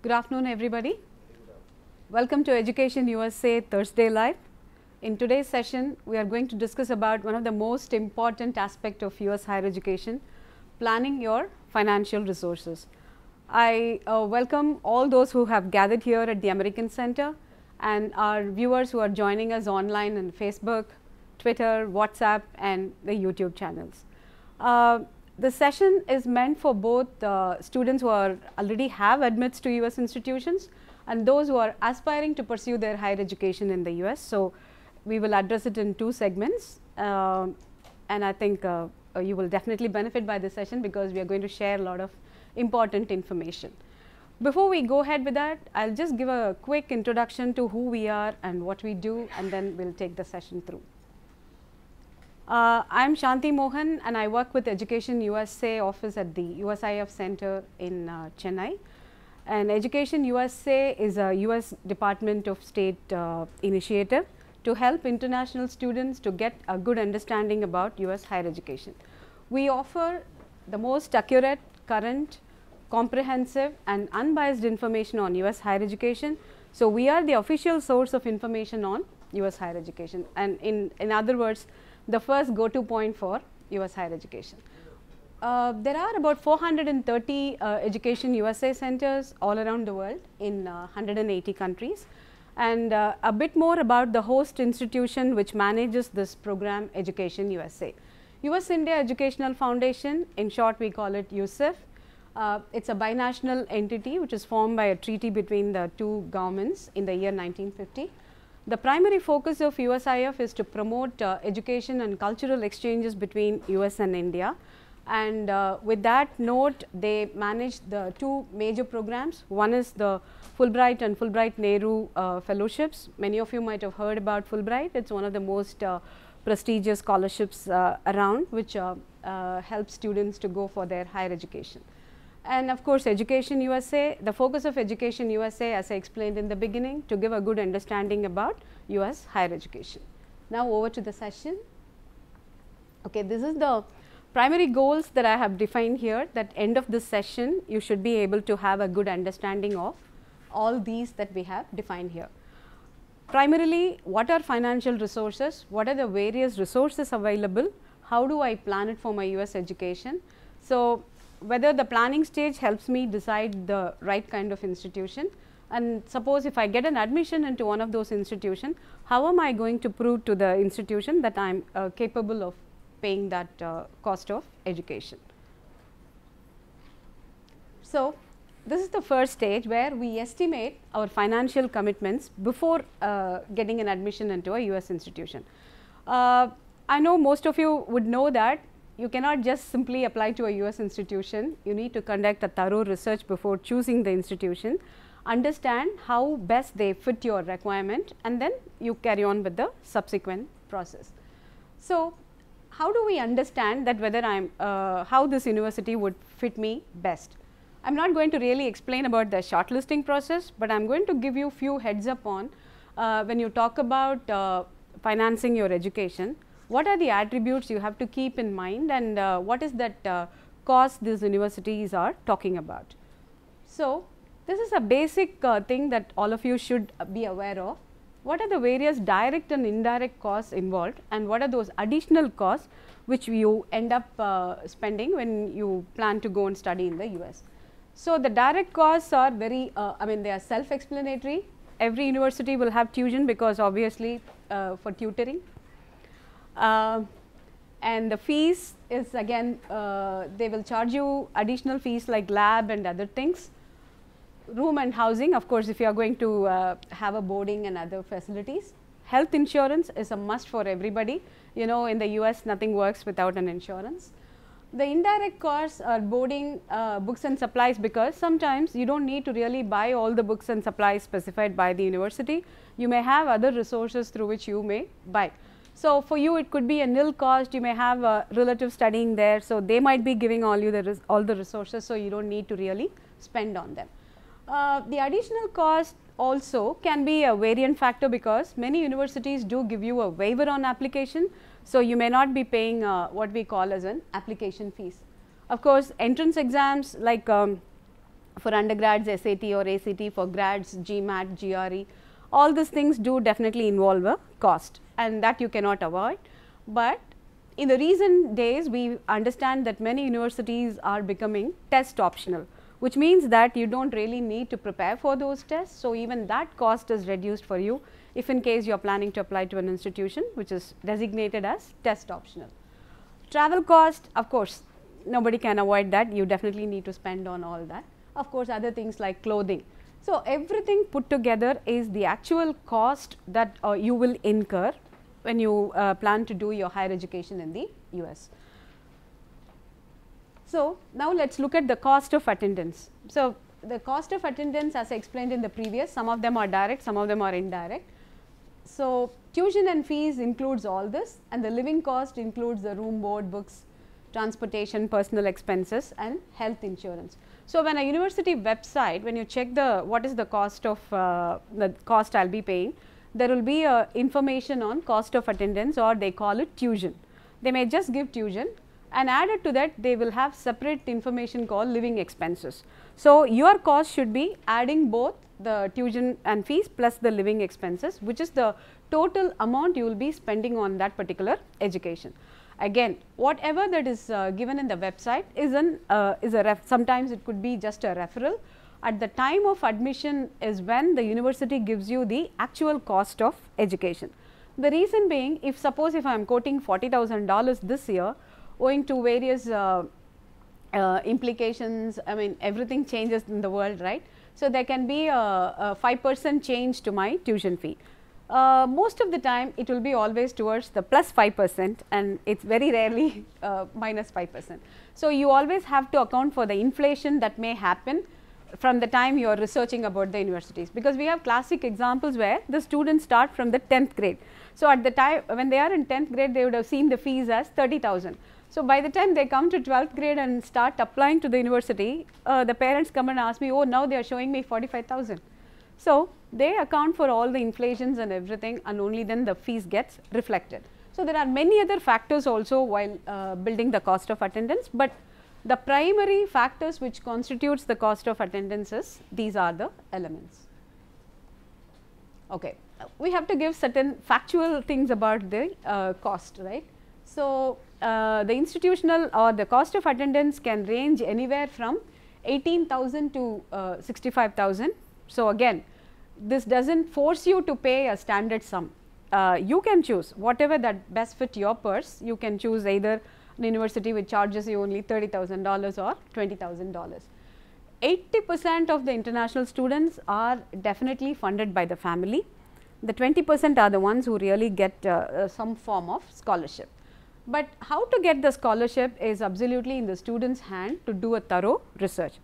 Good afternoon, everybody. Welcome to Education USA Thursday Live. In today's session, we are going to discuss about one of the most important aspects of US higher education, planning your financial resources. I welcome all those who have gathered here at the American Center and our viewers who are joining us online on Facebook, Twitter, WhatsApp and the YouTube channels. The session is meant for both students who already have admits to US institutions and those who are aspiring to pursue their higher education in the US. So, we will address it in two segments and I think you will definitely benefit by this session because we are going to share a lot of important information. Before we go ahead with that, I will just give a quick introduction to who we are and what we do and then we will take the session through. I am Shanti Mohan and I work with Education USA office at the USIEF Center in Chennai. And Education USA is a US Department of State initiative to help international students to get a good understanding about US higher education. We offer the most accurate, current, comprehensive and unbiased information on US higher education. So, we are the official source of information on US higher education and in other words, the first go-to point for US higher education. There are about 430 Education USA centers all around the world in 180 countries. And a bit more about the host institution which manages this program, Education USA. US India Educational Foundation, in short we call it USIEF. It is a binational entity which is formed by a treaty between the two governments in the year 1950. The primary focus of USIEF is to promote education and cultural exchanges between US and India. And with that note, they manage the two major programs. One is the Fulbright and Fulbright Nehru fellowships. Many of you might have heard about Fulbright. It is one of the most prestigious scholarships around which helps students to go for their higher education. And of course, Education USA, the focus of Education USA as I explained in the beginning to give a good understanding about US higher education. Now, over to the session. Okay, this is the primary goals that I have defined here, that end of this session you should be able to have a good understanding of all these that we have defined here. Primarily, what are financial resources, what are the various resources available, how do I plan it for my US education. So, whether the planning stage helps me decide the right kind of institution, and suppose if I get an admission into one of those institutions, how am I going to prove to the institution that I am capable of paying that cost of education. So, this is the first stage where we estimate our financial commitments before getting an admission into a US institution. I know most of you would know that you cannot just simply apply to a US institution, you need to conduct a thorough research before choosing the institution, understand how best they fit your requirement and then you carry on with the subsequent process. So, how do we understand that whether I am how this university would fit me best? I am not going to really explain about the shortlisting process, but I am going to give you few heads up on when you talk about financing your education, what are the attributes you have to keep in mind and what is that cost these universities are talking about. So, this is a basic thing that all of you should be aware of. What are the various direct and indirect costs involved and what are those additional costs which you end up spending when you plan to go and study in the US. So, the direct costs are very I mean they are self-explanatory. Every university will have tuition because obviously for tutoring. And the fees is again they will charge you additional fees like lab and other things. Room and housing, of course, if you are going to have a boarding and other facilities. Health insurance is a must for everybody. You know, in the US nothing works without an insurance. The indirect costs are boarding, books and supplies, because sometimes you do not need to really buy all the books and supplies specified by the university. You may have other resources through which you may buy. So, for you it could be a nil cost, you may have a relative studying there. So, they might be giving all the resources, so you do not need to really spend on them. The additional cost also can be a variant factor because many universities do give you a waiver on application. So, you may not be paying what we call as an application fees. Of course, entrance exams like For undergrads, SAT or ACT, for grads, GMAT, GRE, all these things do definitely involve a cost, and that you cannot avoid. But in the recent days, we understand that many universities are becoming test optional, which means that you don't really need to prepare for those tests. So, even that cost is reduced for you if in case you are planning to apply to an institution which is designated as test optional. Travel cost, of course, nobody can avoid that, you definitely need to spend on all that. Of course, other things like clothing. So, everything put together is the actual cost that you will incur when you plan to do your higher education in the US. So, now let us look at the cost of attendance. So, the cost of attendance, as I explained in the previous, some of them are direct, some of them are indirect. So, tuition and fees includes all this, and the living cost includes the room, board, books, transportation, personal expenses and health insurance. So, when a university website, when you check the what is the cost of the cost I will be paying, there will be information on cost of attendance, or they call it tuition. They may just give tuition, and added to that they will have separate information called living expenses. So, your cost should be adding both the tuition and fees plus the living expenses, which is the total amount you will be spending on that particular education. Again, whatever that is given in the website is sometimes it could be just a referral. At the time of admission is when the university gives you the actual cost of education. The reason being, if suppose if I am quoting $40,000 this year, owing to various implications, I mean everything changes in the world, right. So, there can be a 5% change to my tuition fee. Most of the time it will be always towards the plus 5%, and it is very rarely minus 5%. So, you always have to account for the inflation that may happen from the time you are researching about the universities, because we have classic examples where the students start from the 10th grade. So, at the time when they are in 10th grade, they would have seen the fees as 30,000. So, by the time they come to 12th grade and start applying to the university, the parents come and ask me, oh, now they are showing me 45,000. So, they account for all the inflations and everything, and only then the fees gets reflected. So, there are many other factors also while building the cost of attendance, but the primary factors which constitutes the cost of attendance is these are the elements. Okay. We have to give certain factual things about the cost, right. So, the institutional or the cost of attendance can range anywhere from 18,000 to 65,000. So, again this does not force you to pay a standard sum. You can choose whatever that best fit your purse. You can choose either an university which charges you only $30,000 or $20,000. 80% of the international students are definitely funded by the family. The 20% are the ones who really get some form of scholarship. But how to get the scholarship is absolutely in the student's hand to do a thorough research.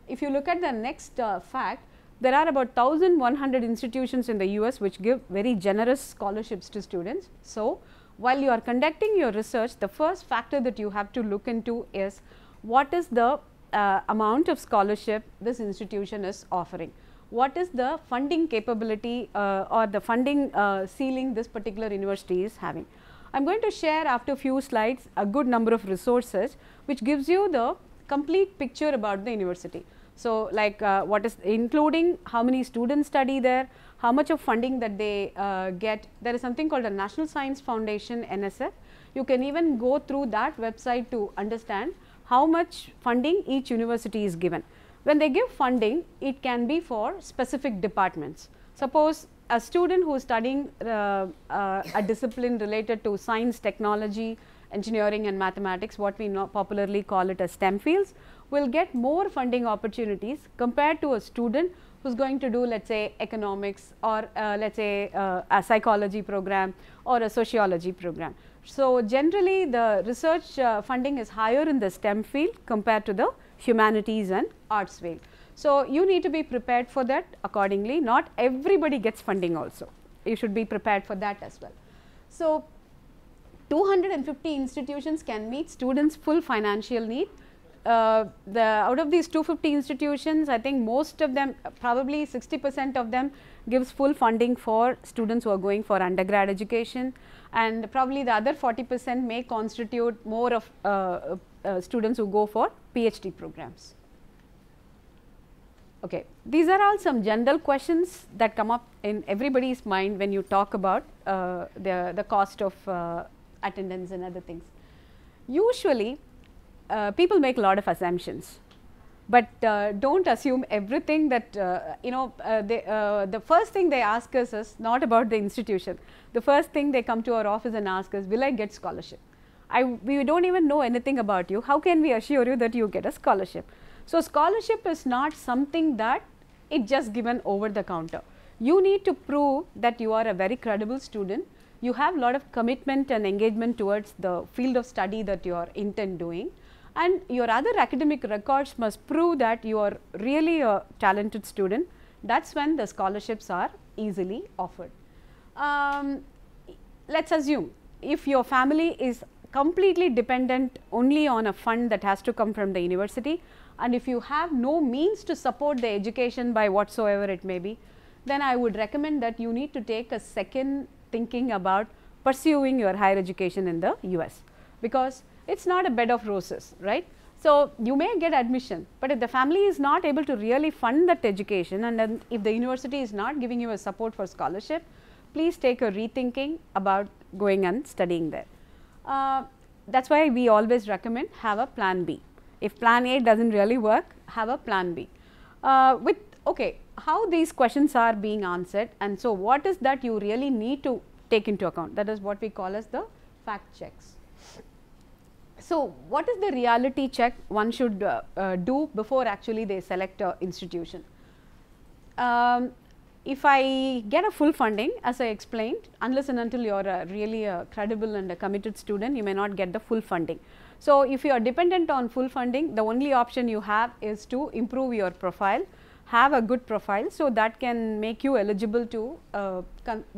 If you look at the next fact, there are about 1,100 institutions in the US which give very generous scholarships to students. So, while you are conducting your research, the first factor that you have to look into is what is the amount of scholarship this institution is offering. What is the funding capability or the funding ceiling this particular university is having. I am going to share after a few slides a good number of resources which gives you the complete picture about the university. So, like what is including how many students study there, how much of funding that they get. There is something called a National Science Foundation, NSF. You can even go through that website to understand how much funding each university is given. When they give funding, it can be for specific departments. Suppose a student who is studying a discipline related to science, technology, engineering and mathematics, what we popularly call it as STEM fields, will get more funding opportunities compared to a student who is going to do, let us say, economics, or let us say a psychology program or a sociology program. So, generally the research funding is higher in the STEM field compared to the humanities and arts field. So, you need to be prepared for that accordingly. Not everybody gets funding also, you should be prepared for that as well. So, 250 institutions can meet students' full financial need. Out of these 250 institutions, I think most of them, probably 60% of them gives full funding for students who are going for undergrad education, and probably the other 40% may constitute more of students who go for PhD programs. Okay, these are all some general questions that come up in everybody's mind when you talk about the cost of attendance and other things. Usually, people make a lot of assumptions, but don't assume everything that the first thing they ask us is not about the institution. The first thing they come to our office and ask us, will I get scholarship? We don't even know anything about you. How can we assure you that you get a scholarship? So, scholarship is not something that it just given over the counter. You need to prove that you are a very credible student. You have a lot of commitment and engagement towards the field of study that you are intent doing, and your other academic records must prove that you are really a talented student. That is when the scholarships are easily offered. Let us assume if your family is completely dependent only on a fund that has to come from the university, and if you have no means to support the education by whatsoever it may be, then I would recommend that you need to take a second thinking about pursuing your higher education in the US, because it is not a bed of roses, right. So, you may get admission, but if the family is not able to really fund that education, and then if the university is not giving you a support for scholarship, please take a rethinking about going and studying there. That is why we always recommend have a plan B. If plan A does not really work, have a plan B. Okay, how these questions are being answered, and so what is that you really need to take into account? That is what we call as the fact checks. So, what is the reality check one should do before actually they select an institution? If I get a full funding, as I explained, unless and until you are really a credible and a committed student, you may not get the full funding. So, if you are dependent on full funding, the only option you have is to improve your profile, have a good profile, so that can make you eligible to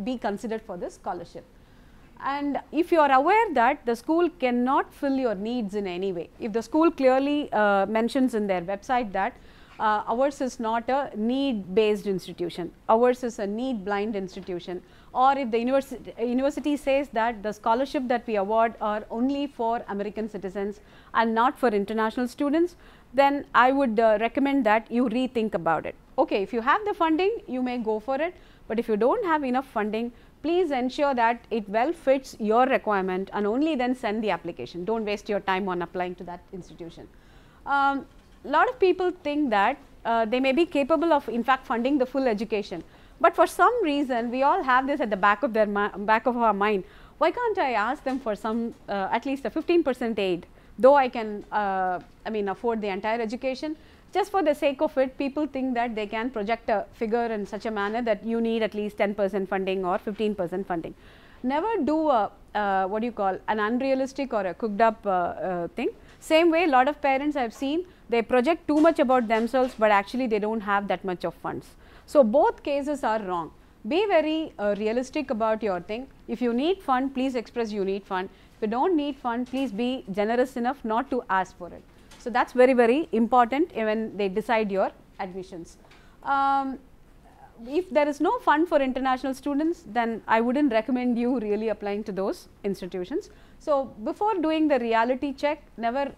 be considered for this scholarship. And if you are aware that the school cannot fill your needs in any way, if the school clearly mentions in their website that ours is not a need based institution, ours is a need blind institution, or if the university says that the scholarship that we award are only for American citizens and not for international students, then I would recommend that you rethink about it. Okay, if you have the funding, you may go for it, but if you do not have enough funding, please ensure that it well fits your requirement and only then send the application. Do not waste your time on applying to that institution. Lot of people think that they may be capable of in fact funding the full education, but for some reason we all have this at the back of our mind. Why can't I ask them for some at least a 15% aid, though I can afford the entire education? Just for the sake of it, people think that they can project a figure in such a manner that you need at least 10% funding or 15% funding. Never do what do you call an unrealistic or a cooked up thing. Same way, a lot of parents I have seen, they project too much about themselves, but actually they do not have that much of funds. So, both cases are wrong. Be very realistic about your thing. If you need fund, please express you need fund. If you do not need fund, please be generous enough not to ask for it. So, that is very, very important when they decide your admissions. If there is no fund for international students, then I would not recommend you really applying to those institutions. So, before doing the reality check, never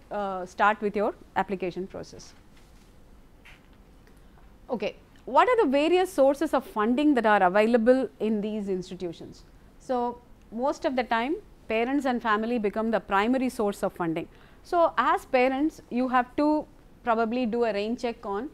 start with your application process. Okay. What are the various sources of funding that are available in these institutions? So, most of the time parents and family become the primary source of funding. So, as parents, you have to probably do a rain check on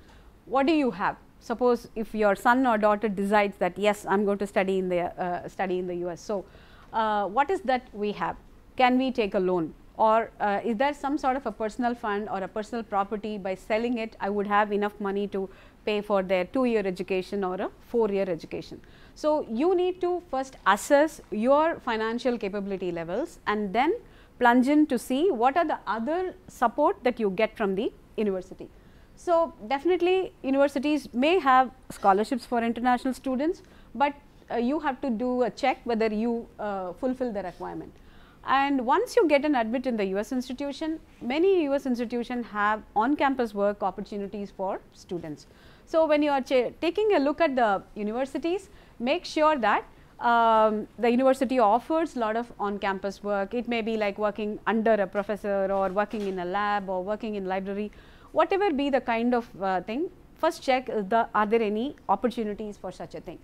what do you have. Suppose if your son or daughter decides that yes, I am going to study in the US. So, what is that we have? Can we take a loan, or is there some sort of a personal fund or a personal property? By selling it, I would have enough money to pay for their 2-year education or a 4-year education. So, you need to first assess your financial capability levels and then plunge in to see what are the other support that you get from the university. So, definitely universities may have scholarships for international students, but you have to do a check whether you fulfill the requirement. And once you get an admit in the US institution, many US institutions have on-campus work opportunities for students. So, when you are taking a look at the universities, make sure that the university offers a lot of on-campus work. It may be like working under a professor or working in a lab or working in library, whatever be the kind of thing. first check are there any opportunities for such a thing.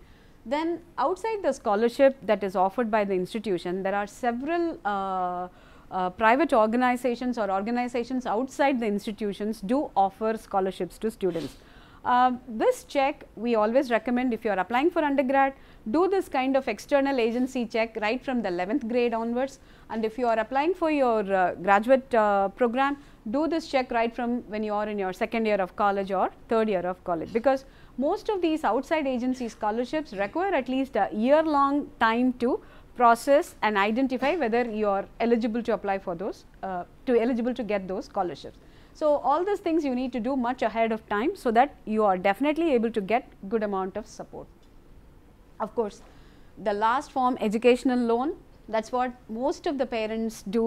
Then outside the scholarship that is offered by the institution, there are several private organizations or organizations outside the institutions do offer scholarships to students. This check we always recommend if you are applying for undergrad, do this kind of external agency check right from the 11th grade onwards, and if you are applying for your graduate program, do this check right from when you are in your second year of college or third year of college, because most of these outside agency scholarships require at least a year-long time to process and identify whether you are eligible to apply for those, eligible to get those scholarships. So, all these things you need to do much ahead of time, so that you are definitely able to get good amount of support. Of course, the last form, educational loan, that is what most of the parents do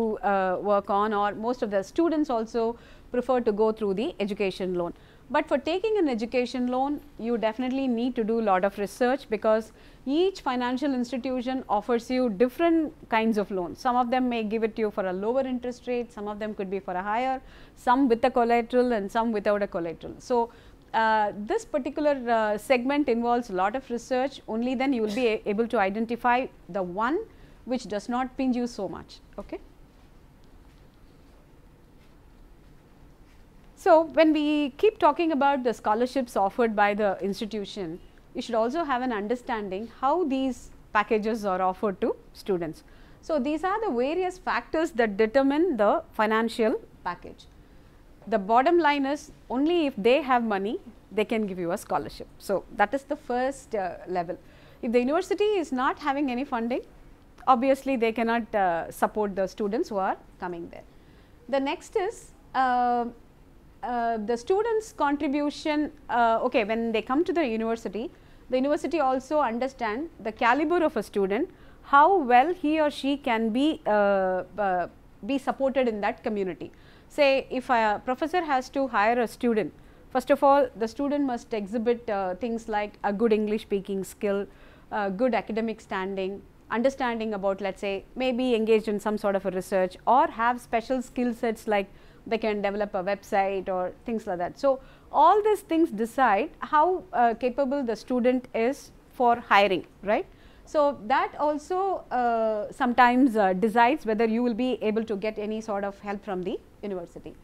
work on, or most of the students also prefer to go through the education loan. But for taking an education loan, you definitely need to do a lot of research, because each financial institution offers you different kinds of loans. Some of them may give it to you for a lower interest rate, some of them could be for a higher, some with a collateral and some without a collateral. So, this particular segment involves a lot of research, only then you will be able to identify the one which does not pinch you so much. Okay. So, when we keep talking about the scholarships offered by the institution, you should also have an understanding how these packages are offered to students. So, these are the various factors that determine the financial package. The bottom line is, only if they have money, they can give you a scholarship. So, that is the first level. If the university is not having any funding, obviously they cannot support the students who are coming there. The next is the students' contribution. Okay, when they come to the university also understand the caliber of a student, how well he or she can be supported in that community. Say, if a professor has to hire a student, first of all the student must exhibit things like a good English speaking skill, good academic standing, understanding about, let us say, maybe engaged in some sort of a research, or have special skill sets like they can develop a website or things like that. So, all these things decide how capable the student is for hiring, right. So, that also sometimes decides whether you will be able to get any sort of help from the university.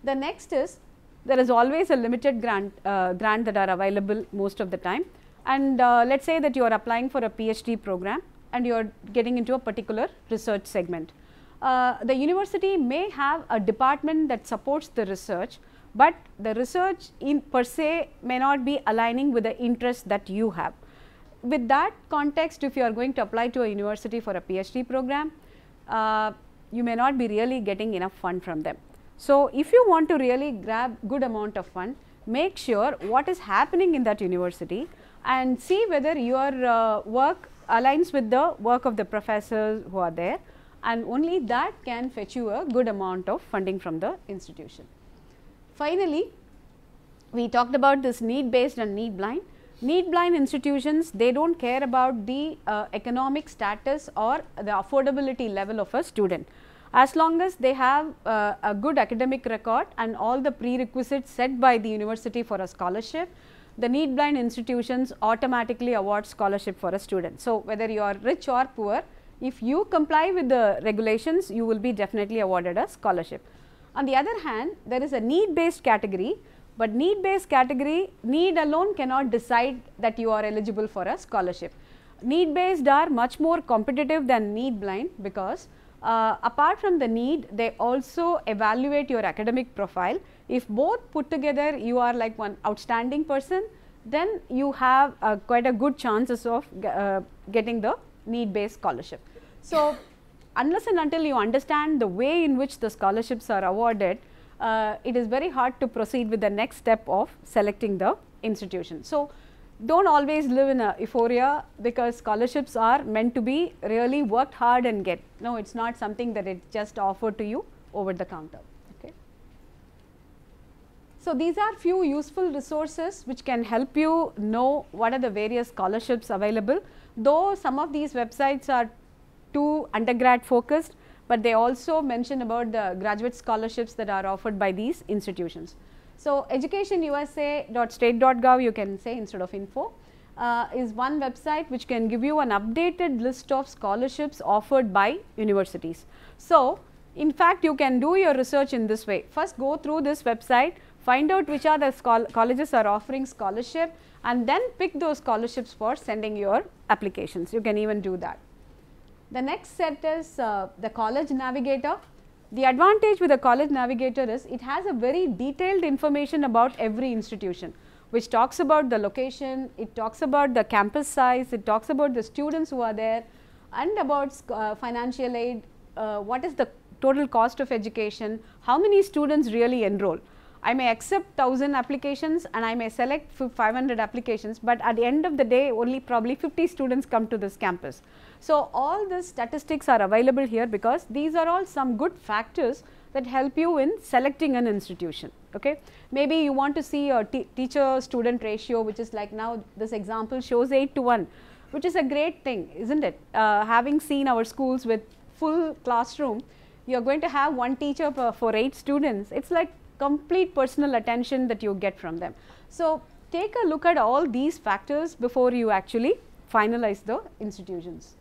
The next is, there is always a limited grant that are available most of the time, and let us say that you are applying for a PhD program and you are getting into a particular research segment. The university may have a department that supports the research, but the research in per se may not be aligning with the interest that you have. With that context, if you are going to apply to a university for a PhD program, you may not be really getting enough fund from them. So, if you want to really grab good amount of fund, make sure what is happening in that university and see whether your work aligns with the work of the professors who are there, and only that can fetch you a good amount of funding from the institution. Finally, we talked about this need based and need blind. Need blind institutions, they do not care about the economic status or the affordability level of a student. As long as they have a good academic record and all the prerequisites set by the university for a scholarship, the need blind institutions automatically award scholarship for a student. So, whether you are rich or poor, if you comply with the regulations, you will be definitely awarded a scholarship. On the other hand, there is a need based category, but need based category, need alone cannot decide that you are eligible for a scholarship. Need based are much more competitive than need blind, because apart from the need, they also evaluate your academic profile. If both put together you are like one outstanding person, then you have quite a good chances of getting the need based scholarship. So, unless and until you understand the way in which the scholarships are awarded, it is very hard to proceed with the next step of selecting the institution. So, do not always live in a euphoria, because scholarships are meant to be really worked hard and get. No, it is not something that it just offered to you over the counter. Okay. So, these are few useful resources which can help you know what are the various scholarships available, though some of these websites are too undergrad focused, but they also mention about the graduate scholarships that are offered by these institutions. So, EducationUSA.state.gov, you can say instead of info, is one website which can give you an updated list of scholarships offered by universities. So, in fact, you can do your research in this way. First, go through this website, find out which are the colleges are offering scholarship, and then pick those scholarships for sending your applications. You can even do that. The next set is the CollegeNavigator. The advantage with the CollegeNavigator is it has a very detailed information about every institution, which talks about the location, it talks about the campus size, it talks about the students who are there, and about financial aid, what is the total cost of education, how many students really enroll. I may accept 1000 applications and I may select 500 applications, but at the end of the day only probably 50 students come to this campus. So, all the statistics are available here because these are all some good factors that help you in selecting an institution. Okay. Maybe you want to see a teacher student ratio, which is like now this example shows 8:1, which is a great thing, isn't it? Having seen our schools with full classroom, you are going to have one teacher for 8 students. It is like complete personal attention that you get from them. So, take a look at all these factors before you actually finalize the institutions.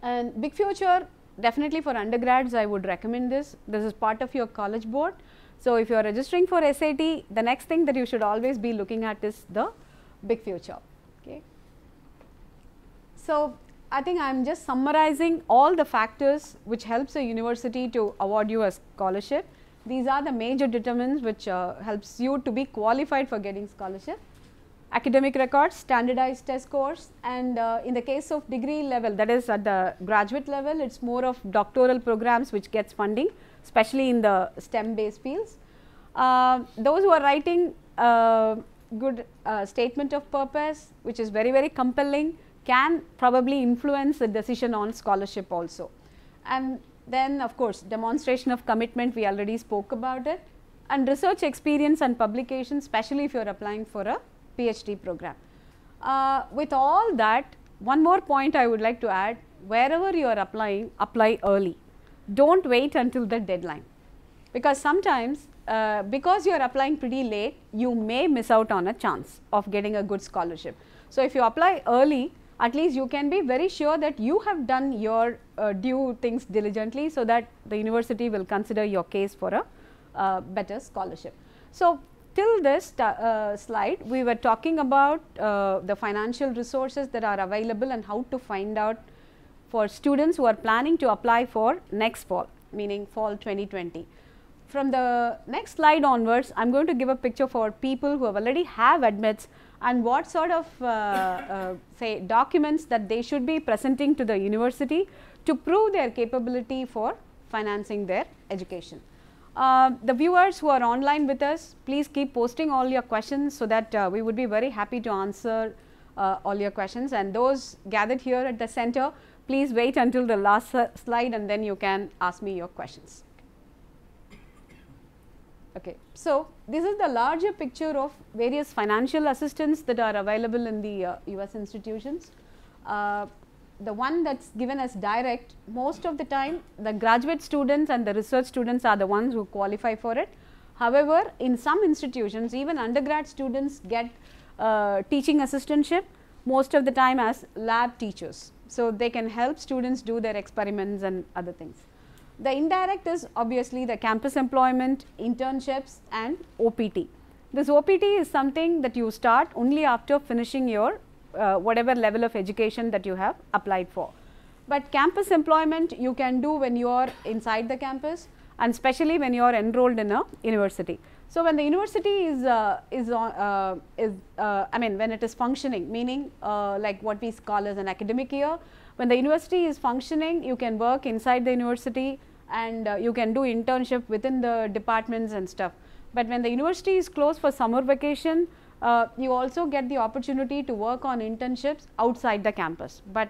And Big Future, definitely for undergrads I would recommend this. This is part of your college board. So, if you are registering for SAT, the next thing that you should always be looking at is the Big Future. Okay. So, I think I am just summarizing all the factors which helps a university to award you a scholarship. These are the major determinants which helps you to be qualified for getting scholarship. Academic records, standardized test scores, and in the case of degree level, that is at the graduate level, it is more of doctoral programs which gets funding, especially in the STEM based fields. Those who are writing good statement of purpose, which is very compelling, can probably influence the decision on scholarship also. And then of course, demonstration of commitment, we already spoke about it, and research experience and publication, especially if you are applying for a PhD program. With all that, one more point I would like to add, wherever you are applying, apply early. Do not wait until the deadline, because sometimes because you are applying pretty late, you may miss out on a chance of getting a good scholarship. So, if you apply early, at least you can be very sure that you have done your due things diligently, so that the university will consider your case for a better scholarship. So, till this slide we were talking about the financial resources that are available and how to find out for students who are planning to apply for next fall, meaning fall 2020. From the next slide onwards, I am going to give a picture for people who have already have admits and what sort of say documents that they should be presenting to the university to prove their capability for financing their education. The viewers who are online with us, please keep posting all your questions, so that we would be very happy to answer all your questions, and those gathered here at the center, please wait until the last slide and then you can ask me your questions. Okay. So, this is the larger picture of various financial assistance that are available in the US institutions. The one that is given as direct, most of the time the graduate students and the research students are the ones who qualify for it. However, in some institutions even undergrad students get teaching assistantship, most of the time as lab teachers. So, they can help students do their experiments and other things. The indirect is obviously the campus employment, internships and OPT. This OPT is something that you start only after finishing your whatever level of education that you have applied for. But campus employment you can do when you are inside the campus, and especially when you are enrolled in a university. So, when the university is I mean when it is functioning, meaning like what we call as an academic year, when the university is functioning, you can work inside the university and you can do internship within the departments and stuff. But when the university is closed for summer vacation, you also get the opportunity to work on internships outside the campus. But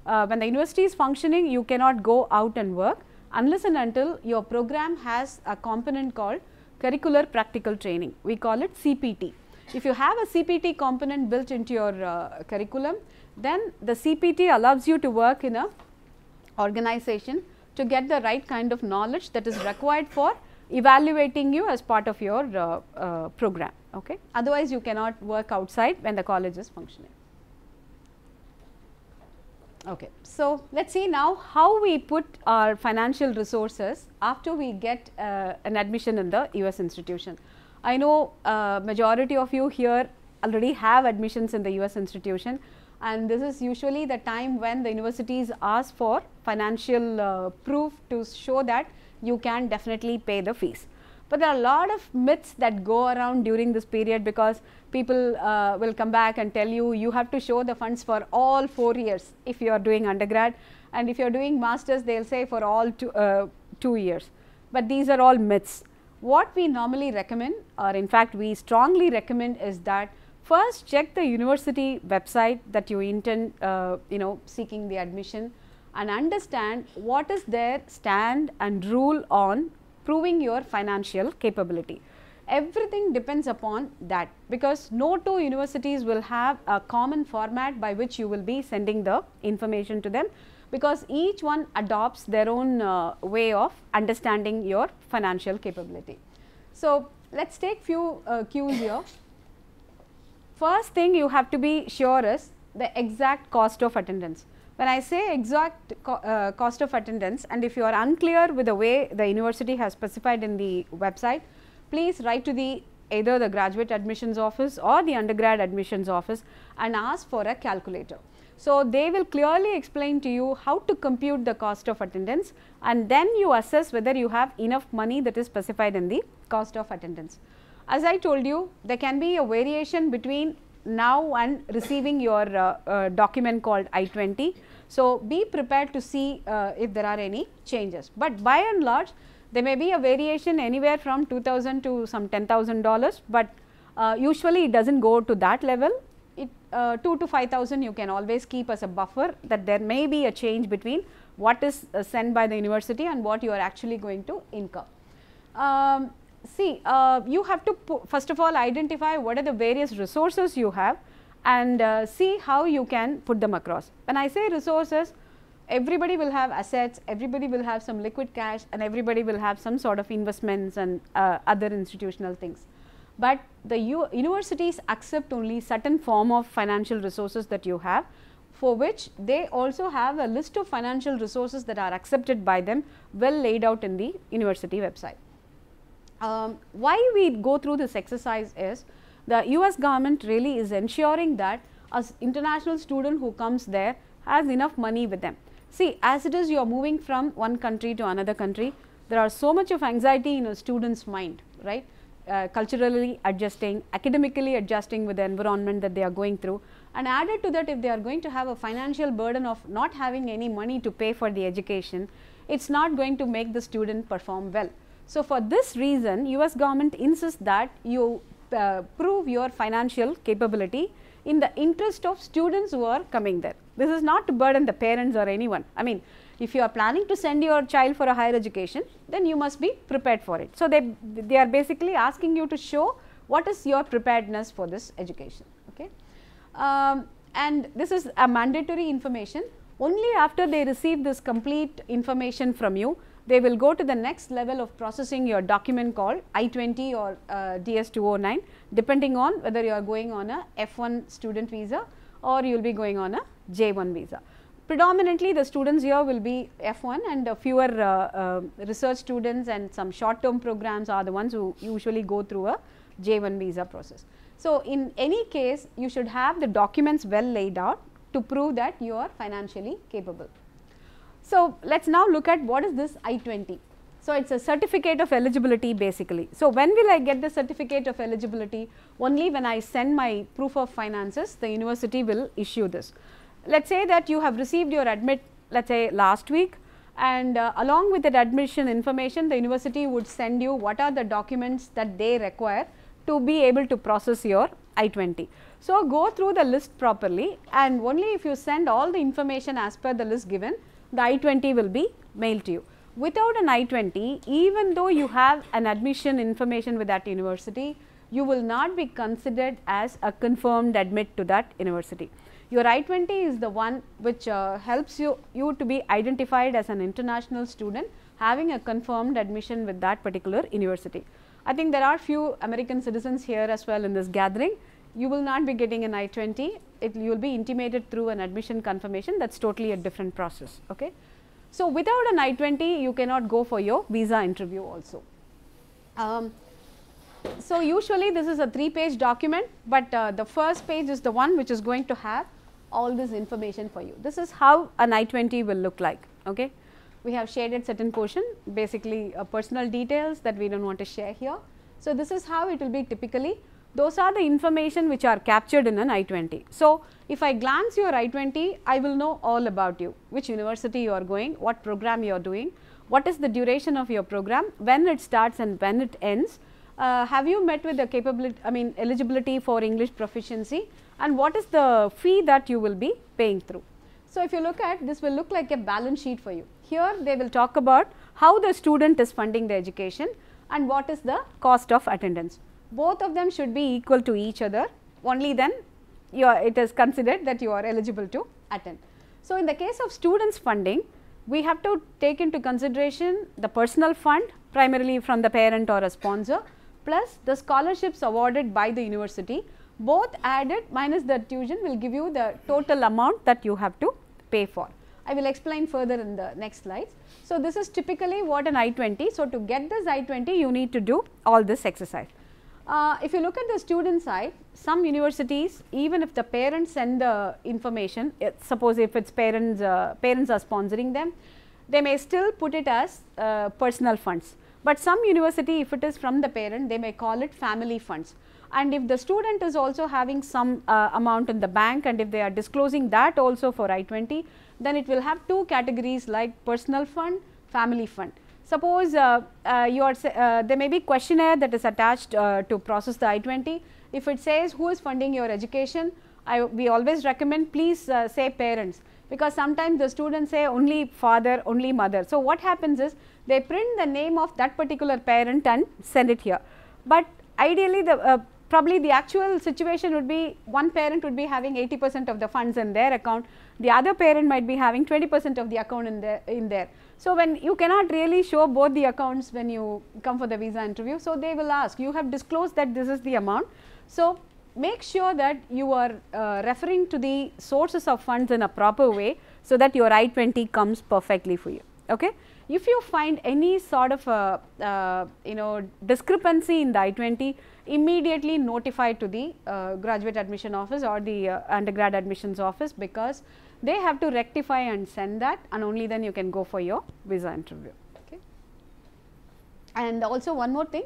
when the university is functioning, you cannot go out and work unless and until your program has a component called curricular practical training. We call it CPT. If you have a CPT component built into your curriculum, then the CPT allows you to work in a organization to get the right kind of knowledge that is required for evaluating you as part of your program. Okay. Otherwise, you cannot work outside when the college is functioning. Okay. So, let us see now how we put our financial resources after we get an admission in the US institution. I know majority of you here already have admissions in the US institution, and this is usually the time when the universities ask for financial proof to show that you can definitely pay the fees. But there are a lot of myths that go around during this period, because people will come back and tell you, you have to show the funds for all 4 years if you are doing undergrad, and if you are doing masters they will say for all 2 years. But these are all myths. What we normally recommend, or in fact we strongly recommend, is that first check the university website that you intend seeking the admission, and understand what is their stand and rule on proving your financial capability. Everything depends upon that, because no two universities will have a common format by which you will be sending the information to them, because each one adopts their own way of understanding your financial capability. So, let us take few cues here. First thing you have to be sure is the exact cost of attendance. When I say exact cost of attendance, and if you are unclear with the way the university has specified in the website, please write to either the graduate admissions office or the undergrad admissions office and ask for a calculator. So, they will clearly explain to you how to compute the cost of attendance, and then you assess whether you have enough money that is specified in the cost of attendance. As I told you, there can be a variation between now and receiving your document called I-20. So, be prepared to see if there are any changes, but by and large there may be a variation anywhere from $2,000 to some $10,000, but usually it does not go to that level. It 2 to 5,000 you can always keep as a buffer, that there may be a change between what is sent by the university and what you are actually going to incur. You have to first of all identify what are the various resources you have, and see how you can put them across. When I say resources, everybody will have assets, everybody will have some liquid cash, and everybody will have some sort of investments and other institutional things. But the universities accept only certain form of financial resources that you have, for which they also have a list of financial resources that are accepted by them, well laid out in the university website. Why we go through this exercise is, the US government really is ensuring that an international student who comes there has enough money with them. See, as it is you are moving from one country to another country, there are so much of anxiety in a student's mind, right? Culturally adjusting, academically adjusting with the environment that they are going through, and added to that, if they are going to have a financial burden of not having any money to pay for the education, it is not going to make the student perform well. So, for this reason US government insists that you prove your financial capability in the interest of students who are coming there. This is not to burden the parents or anyone. I mean, if you are planning to send your child for a higher education, then you must be prepared for it. So, they are basically asking you to show what is your preparedness for this education. Okay. And this is a mandatory information. Only after they receive this complete information from you, they will go to the next level of processing your document called I-20 or DS-209, depending on whether you are going on a F1 student visa or you will be going on a J1 visa. Predominantly the students here will be F1, and fewer research students and some short term programs are the ones who usually go through a J1 visa process. So, in any case you should have the documents well laid out to prove that you are financially capable. So, let us now look at what is this I-20. So, it is a certificate of eligibility basically. So, when will I get the certificate of eligibility? Only when I send my proof of finances, the university will issue this. Let us say that you have received your admit, let us say last week, and along with that admission information, the university would send you what are the documents that they require to be able to process your I-20. So, go through the list properly, and only if you send all the information as per the list given, the I-20 will be mailed to you. Without an I-20, even though you have an admission information with that university, you will not be considered as a confirmed admit to that university. Your I-20 is the one which helps you to be identified as an international student having a confirmed admission with that particular university. I think there are few American citizens here as well in this gathering. You will not be getting an I-20, you will be intimated through an admission confirmation. That is totally a different process. Okay. So, without an I-20 you cannot go for your visa interview also. So, usually this is a 3-page document, but the first page is the one which is going to have all this information for you. This is how an I-20 will look like. Okay. We have shaded certain portion, basically personal details that we do not want to share here. So, this is how it will be typically. Those are the information which are captured in an I-20. So, if I glance your I-20, I will know all about you, which university you are going, what program you are doing, what is the duration of your program, when it starts and when it ends, have you met with the capability, eligibility for English proficiency, and what is the fee that you will be paying through. So, if you look at this, will look like a balance sheet for you. Here they will talk about how the student is funding the education and what is the cost of attendance. Both of them should be equal to each other, only then it is considered that you are eligible to attend. So, in the case of students funding, we have to take into consideration the personal fund primarily from the parent or a sponsor, plus the scholarships awarded by the university, both added minus the tuition will give you the total amount that you have to pay for. I will explain further in the next slides. So, this is typically what an I-20. So, to get this I-20 you need to do all this exercise. If you look at the student side, some universities, even if the parents send the information, suppose if its parents are sponsoring them, they may still put it as personal funds. But some university, if it is from the parent, they may call it family funds. And if the student is also having some amount in the bank, and if they are disclosing that also for I-20, then it will have two categories like personal fund, family fund. Suppose there may be questionnaire that is attached to process the I-20. If it says who is funding your education, we always recommend please say parents, because sometimes the students say only father, only mother. So, what happens is they print the name of that particular parent and send it here. But ideally probably the actual situation would be one parent would be having 80% of the funds in their account, the other parent might be having 20% of the account in there. So, when you cannot really show both the accounts when you come for the visa interview. So, they will ask, you have disclosed that this is the amount. So, make sure that you are referring to the sources of funds in a proper way, so that your I-20 comes perfectly for you. Okay. If you find any sort of discrepancy in the I-20, immediately notify to the graduate admission office or the undergrad admissions office, because they have to rectify and send that, and only then you can go for your visa interview. Okay. And also one more thing,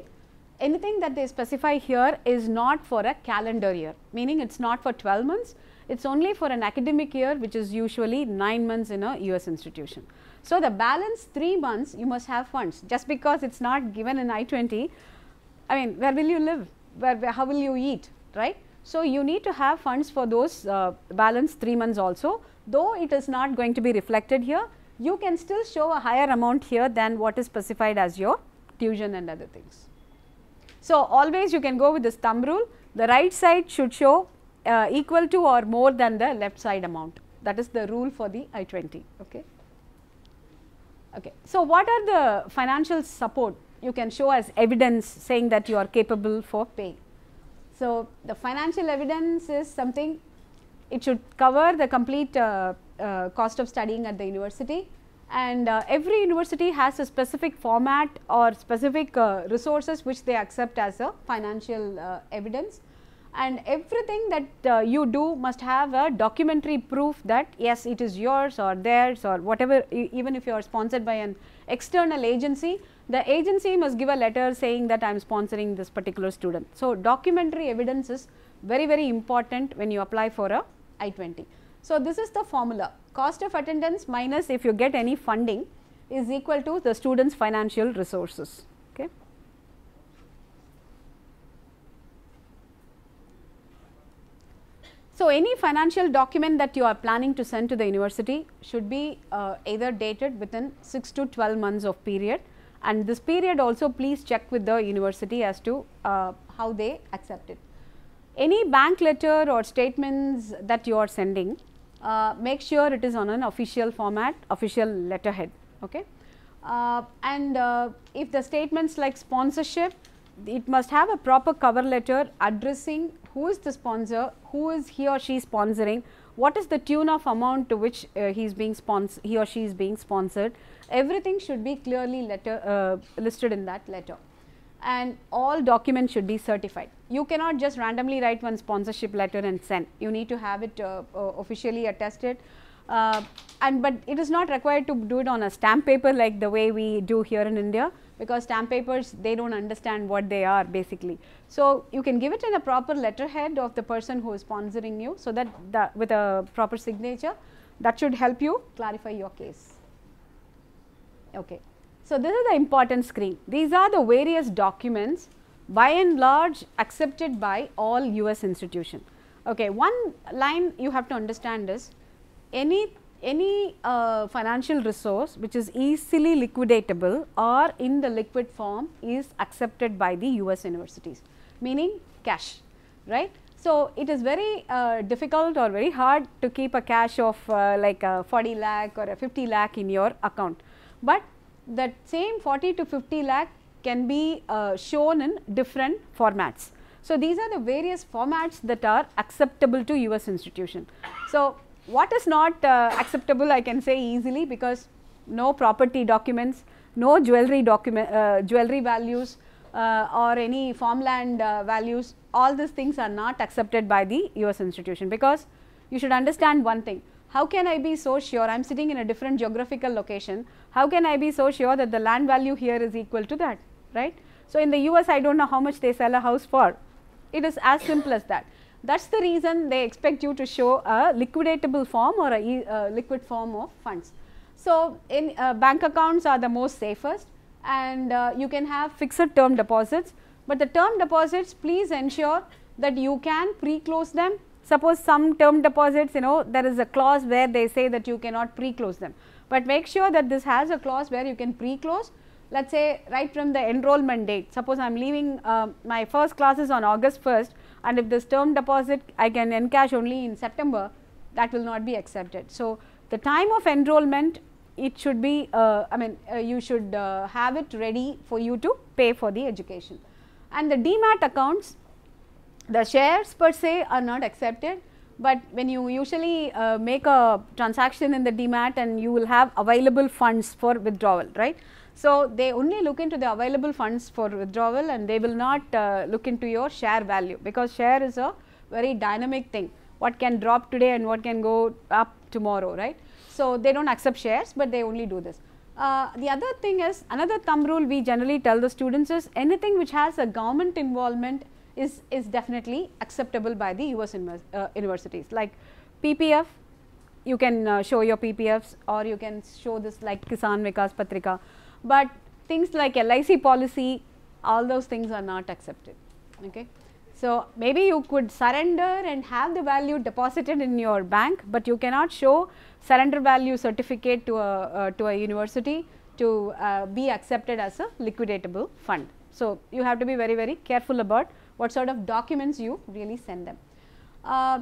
anything that they specify here is not for a calendar year, meaning it is not for 12 months, it is only for an academic year, which is usually 9 months in a US institution. So, the balance 3 months you must have funds. Just because it is not given in I-20, where will you live, how will you eat, right? So, you need to have funds for those balance 3 months also. Though it is not going to be reflected here, you can still show a higher amount here than what is specified as your tuition and other things. So, always you can go with this thumb rule, the right side should show equal to or more than the left side amount. That is the rule for the I-20. Okay. Okay. So, what are the financial support you can show as evidence saying that you are capable for paying? So, the financial evidence is something, it should cover the complete cost of studying at the university, and every university has a specific format or specific resources which they accept as a financial evidence, and everything that you do must have a documentary proof that yes, it is yours or theirs or whatever. Even if you are sponsored by an external agency, the agency must give a letter saying that I am sponsoring this particular student. So, documentary evidence is very, very important when you apply for a I-20. So, this is the formula, cost of attendance minus if you get any funding is equal to the student's financial resources. Okay. So, any financial document that you are planning to send to the university should be either dated within 6 to 12 months of period, and this period also please check with the university as to how they accept it. Any bank letter or statements that you are sending, make sure it is on an official format, official letterhead. Okay. If the statements like sponsorship, it must have a proper cover letter addressing who is the sponsor, who is he or she sponsoring, what is the tune of amount to which he or she is being sponsored. Everything should be clearly listed in that letter, and all documents should be certified. You cannot just randomly write one sponsorship letter and send. You need to have it officially attested. But it is not required to do it on a stamp paper like the way we do here in India, because stamp papers, they do not understand what they are basically. So, you can give it in a proper letterhead of the person who is sponsoring you, so that with a proper signature, that should help you clarify your case. Okay. So, this is the important screen. These are the various documents by and large accepted by all US institutions. Okay. One line you have to understand is any financial resource which is easily liquidatable or in the liquid form is accepted by the US universities, meaning cash, right. So, it is very difficult or very hard to keep a cash of like a 40 lakh or a 50 lakh in your account, but that same 40 to 50 lakh can be shown in different formats. So, these are the various formats that are acceptable to US institution. So, what is not acceptable, I can say easily, because no property documents, no jewelry values or any farmland values, all these things are not accepted by the US institution, because you should understand one thing. How can I be so sure? I am sitting in a different geographical location. How can I be so sure that the land value here is equal to that, right? So, in the US, I do not know how much they sell a house for. It is as simple as that. That is the reason they expect you to show a liquidatable form or a liquid form of funds. So, in bank accounts are the most safest, and you can have fixed term deposits, but the term deposits, please ensure that you can pre-close them. Suppose some term deposits, there is a clause where they say that you cannot pre-close them, but make sure that this has a clause where you can pre-close. Let us say right from the enrollment date. Suppose I am leaving my first classes on August 1st, and if this term deposit I can encash only in September, that will not be accepted. So, the time of enrollment, it should be you should have it ready for you to pay for the education. And the demat accounts, the shares per se are not accepted, but when you usually make a transaction in the demat, and you will have available funds for withdrawal, right. So, they only look into the available funds for withdrawal, and they will not look into your share value, because share is a very dynamic thing, what can drop today and what can go up tomorrow, right. So, they do not accept shares, but they only do this. The other thing is, another thumb rule we generally tell the students is, anything which has a government involvement is definitely acceptable by the US universities, like PPF. You can show your PPFs, or you can show this like Kisan Vikas Patrika, but things like LIC policy, all those things are not accepted. Okay. So, maybe you could surrender and have the value deposited in your bank, but you cannot show surrender value certificate to a university to be accepted as a liquidatable fund. So, you have to be very, very careful about what sort of documents you really send them.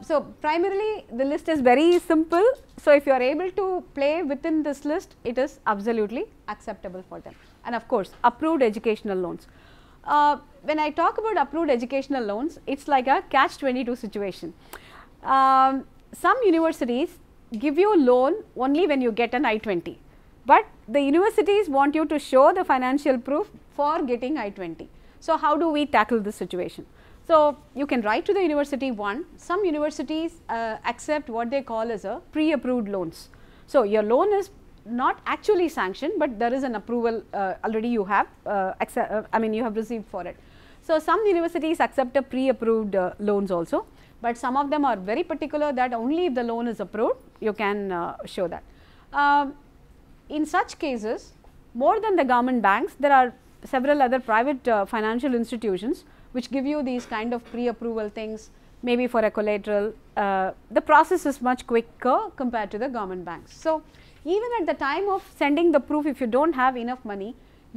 So, primarily the list is very simple. So, if you are able to play within this list, it is absolutely acceptable for them. And of course, approved educational loans. When I talk about approved educational loans, it is like a catch-22 situation. Some universities give you a loan only when you get an I-20, but the universities want you to show the financial proof for getting I-20. So, how do we tackle this situation? So, you can write to the university. Some universities accept what they call as a pre-approved loans. So, your loan is not actually sanctioned, but there is an approval already you have you have received for it. So, some universities accept a pre-approved loans also, but some of them are very particular that only if the loan is approved you can show that. In such cases, more than the government banks, there are several other private financial institutions which give you these kind of pre-approval things, maybe for a collateral. The process is much quicker compared to the government banks. So, even at the time of sending the proof, if you do not have enough money,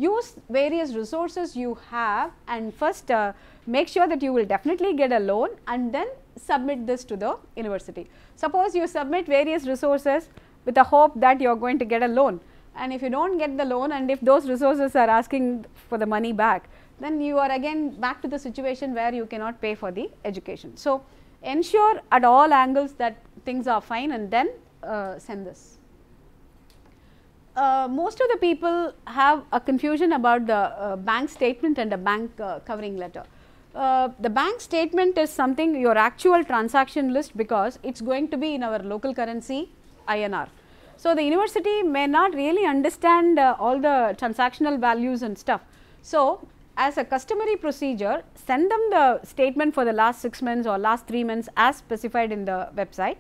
use various resources you have, and first make sure that you will definitely get a loan, and then submit this to the university. Suppose you submit various resources with the hope that you are going to get a loan, and if you do not get the loan, and if those resources are asking for the money back, then you are again back to the situation where you cannot pay for the education. So, ensure at all angles that things are fine, and then send this. Most of the people have a confusion about the bank statement and the bank covering letter. The bank statement is something, your actual transaction list, because it is going to be in our local currency INR. So, the university may not really understand all the transactional values and stuff. So, as a customary procedure, send them the statement for the last 6 months or last 3 months as specified in the website.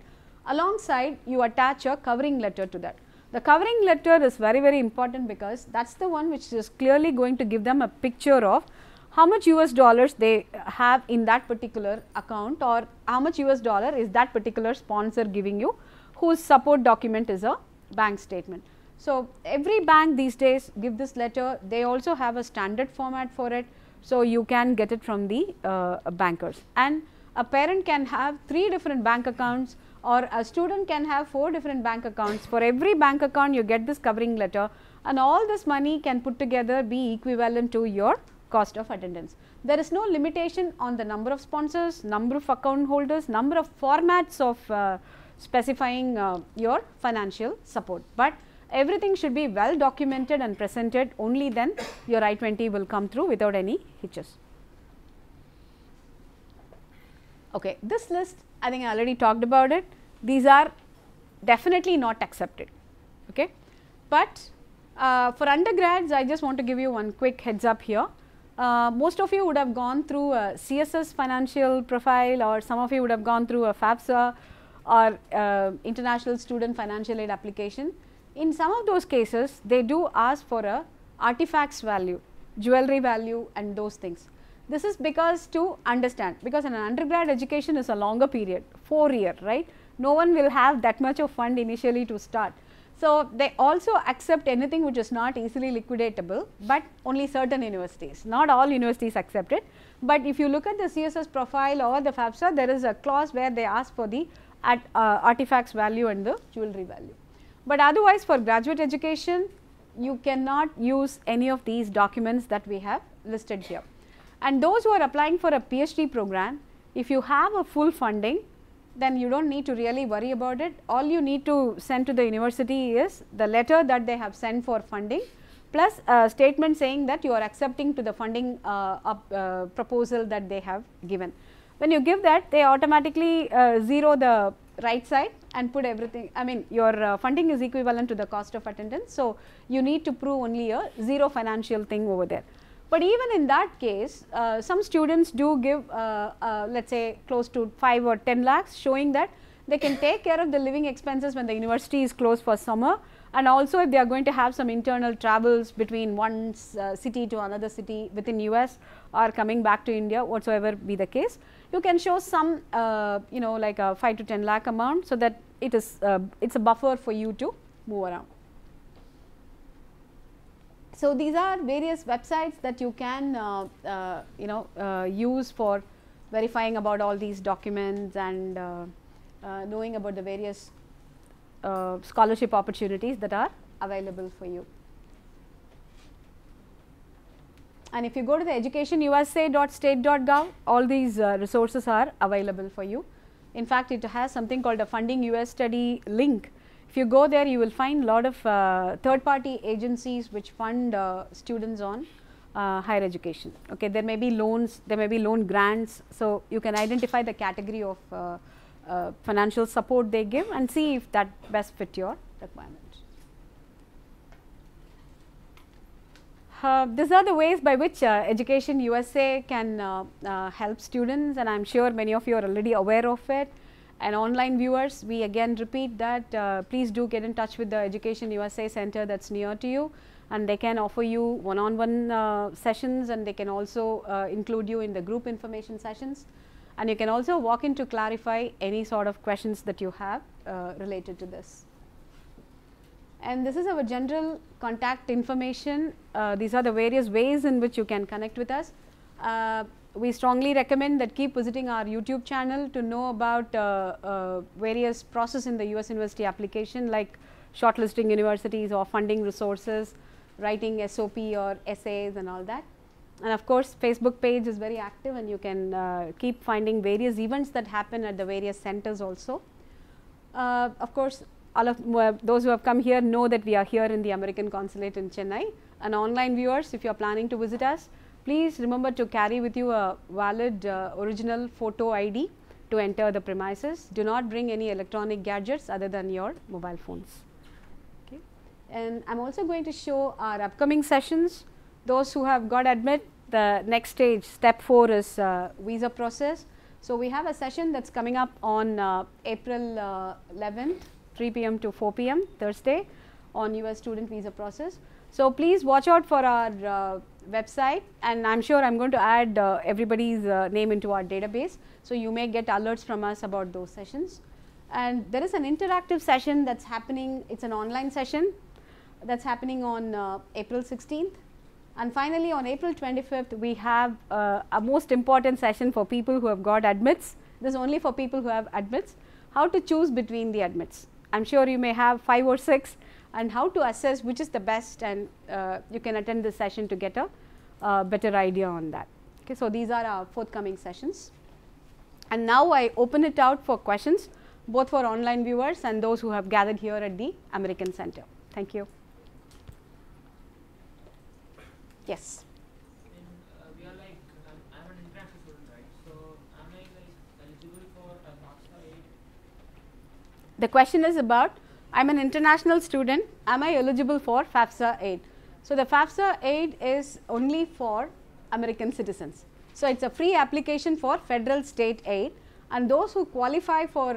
Alongside, you attach a covering letter to that. The covering letter is very important, because that is the one which is clearly going to give them a picture of how much US dollars they have in that particular account, or how much US dollar is that particular sponsor giving you, whose support document is a bank statement. So, every bank these days give this letter. They also have a standard format for it. So, you can get it from the bankers, and a parent can have 3 different bank accounts, or a student can have 4 different bank accounts. For every bank account you get this covering letter, and all this money can put together be equivalent to your cost of attendance. There is no limitation on the number of sponsors, number of account holders, number of formats of specifying your financial support, but everything should be well documented and presented. Only then your I-20 will come through without any hitches. Okay, this list, I think I already talked about it. These are definitely not accepted. Okay, but for undergrads, I just want to give you one quick heads up here. Most of you would have gone through a CSS financial profile, or some of you would have gone through a FAFSA or International Student Financial Aid application. In some of those cases, they do ask for a artifacts value, jewelry value, and those things. This is because to understand, because an undergrad education is a longer period, 4 year, right? No one will have that much of fund initially to start. So, they also accept anything which is not easily liquidatable, but only certain universities, not all universities accept it. But if you look at the CSS profile or the FAFSA, there is a clause where they ask for the artifacts value and the jewelry value. But otherwise, for graduate education, you cannot use any of these documents that we have listed here. And those who are applying for a PhD program, if you have a full funding, then you do not need to really worry about it. All you need to send to the university is the letter that they have sent for funding, plus a statement saying that you are accepting to the funding proposal that they have given. When you give that, they automatically zero the right side and put everything, I mean your funding is equivalent to the cost of attendance. So, you need to prove only a zero financial thing over there. But even in that case, some students do give let us say close to 5 or 10 lakhs, showing that they can take care of the living expenses when the university is closed for summer, and also if they are going to have some internal travels between one city to another city within US, or coming back to India, whatsoever be the case, you can show some you know, like a 5 to 10 lakh amount, so that it is it's a buffer for you to move around. So, these are various websites that you can you know use for verifying about all these documents and knowing about the various scholarship opportunities that are available for you. And if you go to the EducationUSA.state.gov, all these resources are available for you. In fact, it has something called a funding US study link. If you go there, you will find a lot of third party agencies which fund students on higher education. Okay, there may be loans, there may be loan grants. So, you can identify the category of financial support they give and see if that best fit your requirement. These are the ways by which Education USA can help students, and I am sure many of you are already aware of it. And online viewers, we again repeat that please do get in touch with the Education USA Center that is near to you, and they can offer you one-on-one sessions, and they can also include you in the group information sessions, and you can also walk in to clarify any sort of questions that you have related to this. And this is our general contact information. These are the various ways in which you can connect with us. We strongly recommend that keep visiting our YouTube channel to know about various process in the US University application, like shortlisting universities or funding resources, writing SOP or essays and all that. And of course, Facebook page is very active, and you can keep finding various events that happen at the various centers also. Of course, all of those who have come here know that we are here in the American Consulate in Chennai. And online viewers, if you are planning to visit us, please remember to carry with you a valid original photo ID to enter the premises. Do not bring any electronic gadgets other than your mobile phones. Okay. And I am also going to show our upcoming sessions. Those who have got admit, the next stage, step 4 is visa process. So, we have a session that is coming up on April 11th, 3 p.m. to 4 p.m. Thursday on US student visa process. So, please watch out for our website, and I am sure I am going to add everybody's name into our database. So, you may get alerts from us about those sessions. And there is an interactive session that is happening. It is an online session that is happening on April 16th. And finally, on April 25th, we have a most important session for people who have got admits. This is only for people who have admits, how to choose between the admits. I am sure you may have 5 or 6, and how to assess which is the best, and you can attend this session to get a better idea on that. Okay, so, these are our forthcoming sessions. And now, I open it out for questions, both for online viewers and those who have gathered here at the American Center. Thank you. Yes. We are like, I'm an international student, right? So, am I like eligible for a FAFSA aid? The question is about, I am an international student, am I eligible for FAFSA aid? So, the FAFSA aid is only for American citizens. So, it is a free application for federal state aid, and those who qualify for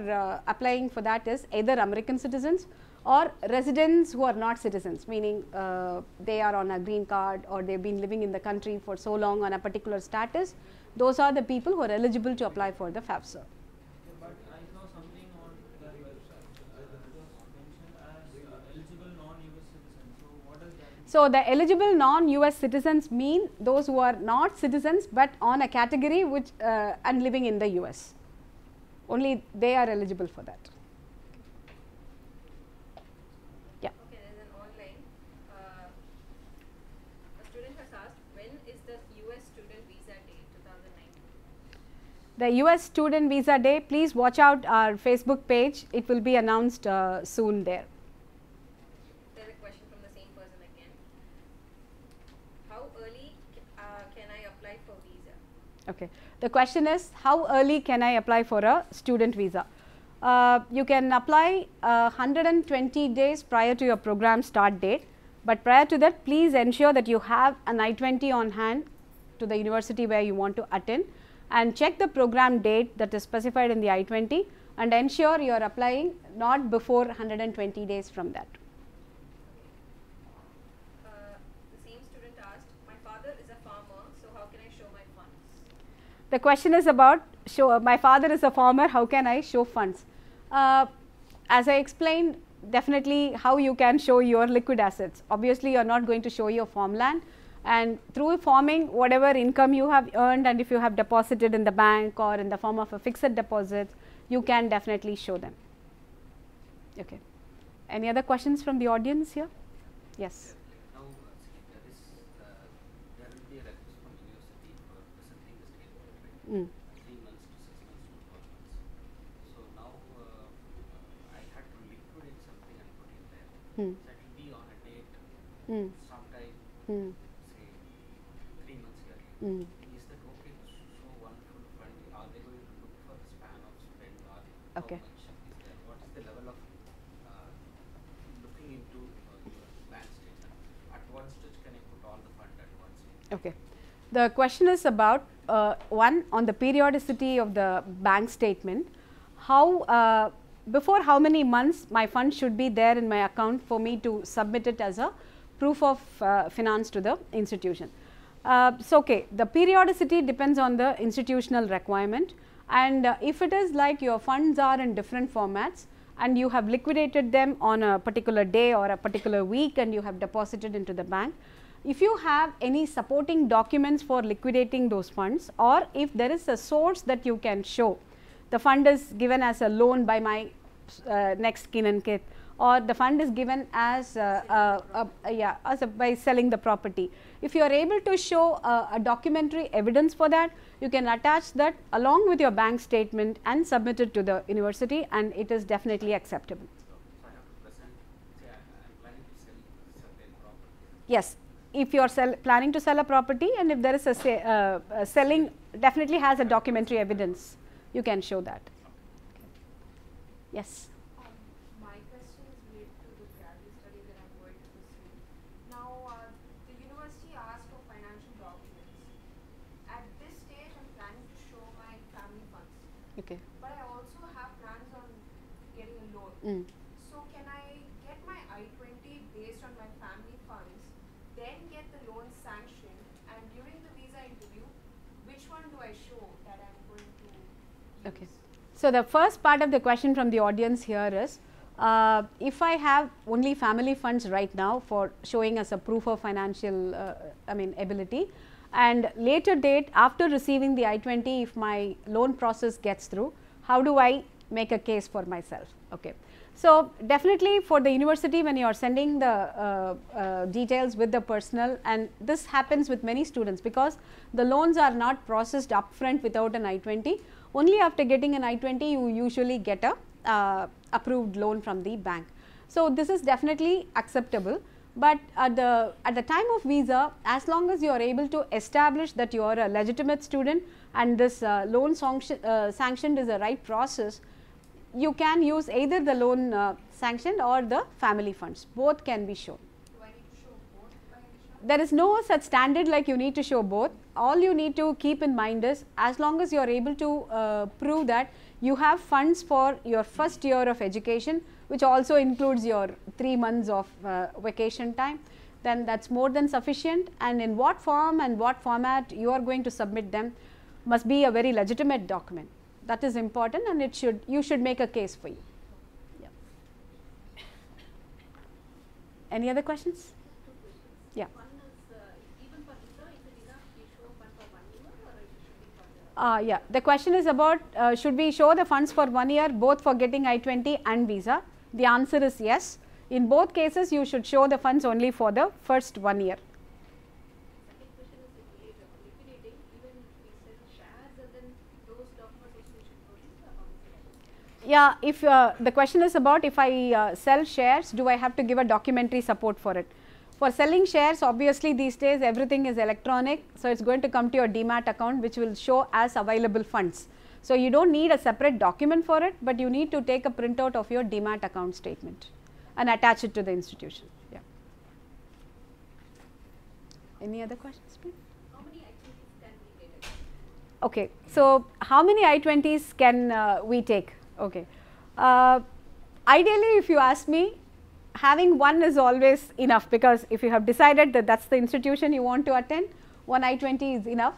applying for that is either American citizens or residents who are not citizens, meaning they are on a green card or they have been living in the country for so long on a particular status. Those are the people who are eligible to apply for the FAFSA. But I saw something on the website mentioned as eligible non-US citizens. So, what does that mean? So, the eligible non-US citizens mean those who are not citizens, but on a category which and living in the US. Only they are eligible for that. The US student visa day, please watch out our Facebook page. It will be announced soon there. There is a question from the same person again. How early can I apply for visa? Okay. The question is, how early can I apply for a student visa? You can apply 120 days prior to your program start date, but prior to that, please ensure that you have an I-20 on hand to the university where you want to attend, and check the program date that is specified in the I-20, and ensure you are applying not before 120 days from that. The same student asked, my father is a farmer, so how can I show my funds? The question is about, my father is a farmer, how can I show funds? As I explained, definitely how you can show your liquid assets. Obviously, you are not going to show your farmland. And through farming, whatever income you have earned, and if you have deposited in the bank or in the form of a fixed deposit, you can definitely show them. Okay. Any other questions from the audience here? Yes. Now, there will be a request from university for presenting the statement, right? 3 months to 6 months to 12 months. So now I had to liquidate something and put it there. That will be on a date sometime. Is that okay to show one full fund? Are they going to look for the span of spend, or okay. How much is there? What is the level of looking into your bank statement? At one stage, can I put all the fund at one stage? Okay. The question is about one, on the periodicity of the bank statement. How before how many months my fund should be there in my account for me to submit it as a proof of finance to the institution. So, okay, the periodicity depends on the institutional requirement, and if it is like your funds are in different formats, and you have liquidated them on a particular day or a particular week and you have deposited into the bank, if you have any supporting documents for liquidating those funds, or if there is a source that you can show, the fund is given as a loan by my next kin and kith, or the fund is given as by selling the property. If you are able to show a documentary evidence for that, you can attach that along with your bank statement and submit it to the university, and it is definitely acceptable. So I have to present, say I am planning to sell certain property. Yes, if you are planning to sell a property, and if there is a selling, definitely has a documentary evidence, you can show that. Okay. Yes. My question is related to the graduate study that I'm going to pursue. Now, the university asked for financial documents. At this stage, I'm planning to show my family funds. Okay. But I also have plans on getting a loan. So can I get my I-20 based on my family funds, then get the loan sanctioned, and during the visa interview, which one do I show that I'm going to use? Okay. So the first part of the question from the audience here is, if I have only family funds right now for showing as a proof of financial ability, and later date after receiving the I-20, if my loan process gets through, how do I make a case for myself? Okay. So definitely for the university, when you are sending the details with the personal, and this happens with many students because the loans are not processed upfront without an I-20. Only after getting an I-20 you usually get a approved loan from the bank. So this is definitely acceptable, but at the time of visa, as long as you are able to establish that you are a legitimate student and this loan sanctioned is the right process, you can use either the loan sanctioned or the family funds. Both can be shown. Do I need to show both by any chance? There is no such standard like you need to show both. All you need to keep in mind is, as long as you are able to prove that you have funds for your first year of education, which also includes your 3 months of vacation time, then that's more than sufficient. And in what form and what format you are going to submit them must be a very legitimate document. That is important, and you should make a case for you. Yeah. Any other questions? Two questions. Yeah. One is, even for visa, is it enough we show fund for 1 year, or it should be for the? Yeah. The question is about should we show the funds for 1 year both for getting I-20 and visa? The answer is yes. In both cases, you should show the funds only for the first 1 year. Second question is liquidating. Even we sell shares, and then those documents also we should produce, or how is it? Yeah, if the question is about if I sell shares, do I have to give a documentary support for it? For selling shares, obviously these days everything is electronic, so it's going to come to your demat account, which will show as available funds. So you don't need a separate document for it, but you need to take a printout of your demat account statement and attach it to the institution. Yeah. Any other questions, please? How many I-20s can we get? Okay, so how many I-20s can we take? Okay, ideally, if you ask me, having one is always enough, because if you have decided that that's the institution you want to attend, one I-20 is enough.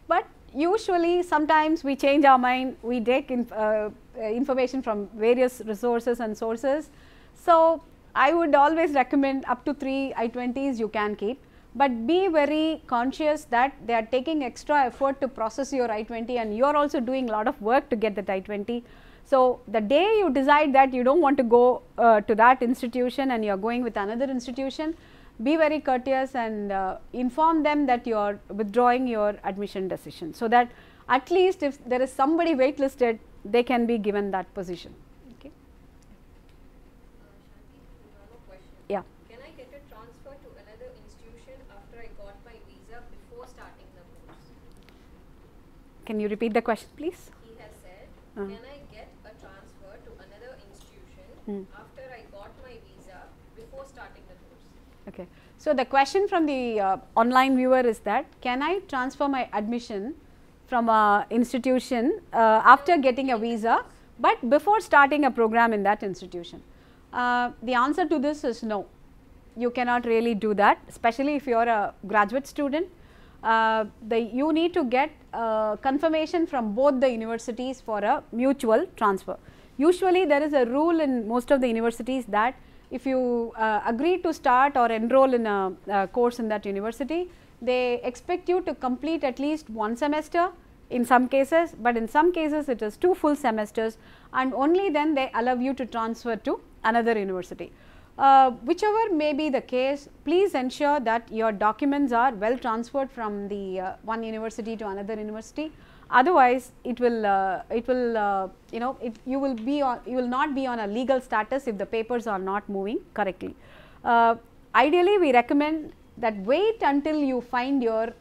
But usually, sometimes we change our mind, we take information from various resources and sources. So I would always recommend up to 3 I-20s you can keep, but be very conscious that they are taking extra effort to process your I-20, and you are also doing a lot of work to get that I-20. So the day you decide that you don't want to go to that institution and you are going with another institution, be very courteous and inform them that you are withdrawing your admission decision, so that at least if there is somebody waitlisted, they can be given that position. Okay. Shanti, one more question. Yeah. Can I get a transfer to another institution after I got my visa before starting the course? Can you repeat the question, please? He has said, can I get a transfer to another institution after I got my visa before starting the course? Okay. So the question from the online viewer is that, can I transfer my admission from a institution after getting a visa, but before starting a program in that institution? The answer to this is no. You cannot really do that, especially if you are a graduate student. You need to get confirmation from both the universities for a mutual transfer. Usually there is a rule in most of the universities that if you agree to start or enroll in a course in that university, they expect you to complete at least one semester in some cases, but in some cases it is 2 full semesters, and only then they allow you to transfer to another university. Whichever may be the case, please ensure that your documents are well transferred from the one university to another university. Otherwise, you will not be on a legal status if the papers are not moving correctly. Ideally, we recommend that wait until you find your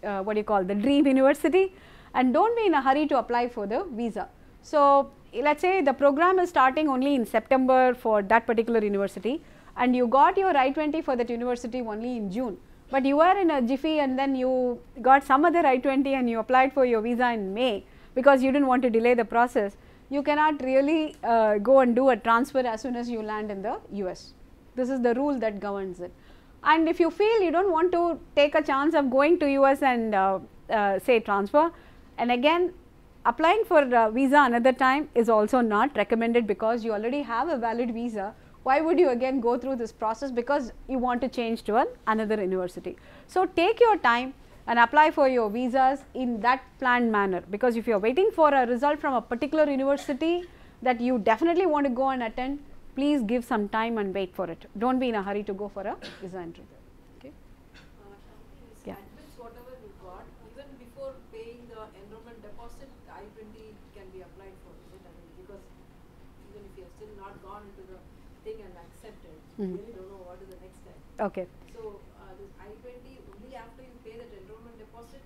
the dream university, and don't be in a hurry to apply for the visa. So, let us say the program is starting only in September for that particular university, and you got your I-20 for that university only in June, but you were in a jiffy and then you got some other I-20 and you applied for your visa in May because you did not want to delay the process. You cannot really go and do a transfer as soon as you land in the US. This is the rule that governs it. And if you feel you do not want to take a chance of going to US and say transfer, and again applying for visa another time is also not recommended because you already have a valid visa. Why would you again go through this process because you want to change to another university? So, take your time and apply for your visas in that planned manner, because if you are waiting for a result from a particular university that you definitely want to go and attend, please give some time and wait for it. Do not be in a hurry to go for a visa entry. Okay. Yeah. Whatever you got, even before paying the enrollment deposit, the I-20 can be applied for, is it? I mean, because even if you have still not gone into the thing and accepted, you really don't know what is the next step. Okay. So, this I-20 only after you pay that enrollment deposit.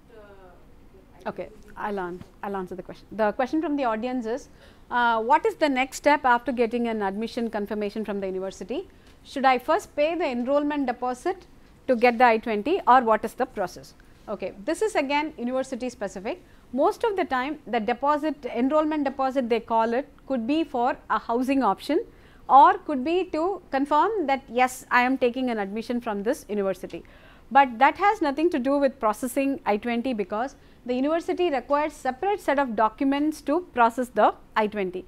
Okay, I'll answer the question. The question from the audience is, what is the next step after getting an admission confirmation from the university? Should I first pay the enrollment deposit to get the I-20, or what is the process? Okay, this is again university specific. Most of the time the deposit, enrollment deposit they call it, could be for a housing option or could be to confirm that yes, I am taking an admission from this university. But that has nothing to do with processing I-20 because the university requires separate set of documents to process the I-20.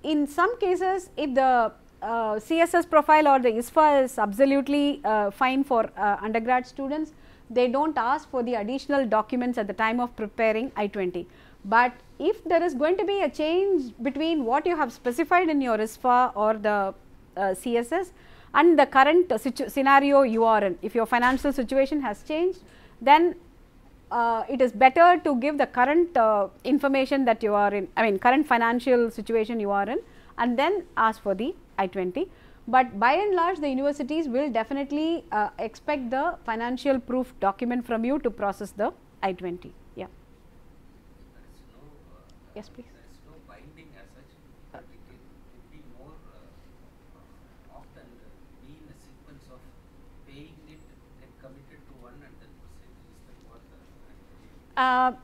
In some cases, if the CSS profile or the ISFA is absolutely fine for undergrad students, they do not ask for the additional documents at the time of preparing I-20. But if there is going to be a change between what you have specified in your ISFA or the CSS and the current scenario you are in, if your financial situation has changed, then it is better to give the current information that you are in, I mean current financial situation you are in, and then ask for the I-20. But by and large the universities will definitely expect the financial proof document from you to process the I-20. Yeah. Yes, please. There is no binding as such, but it could be more often be in a sequence of paying it, then committed to one and then proceed. Is that what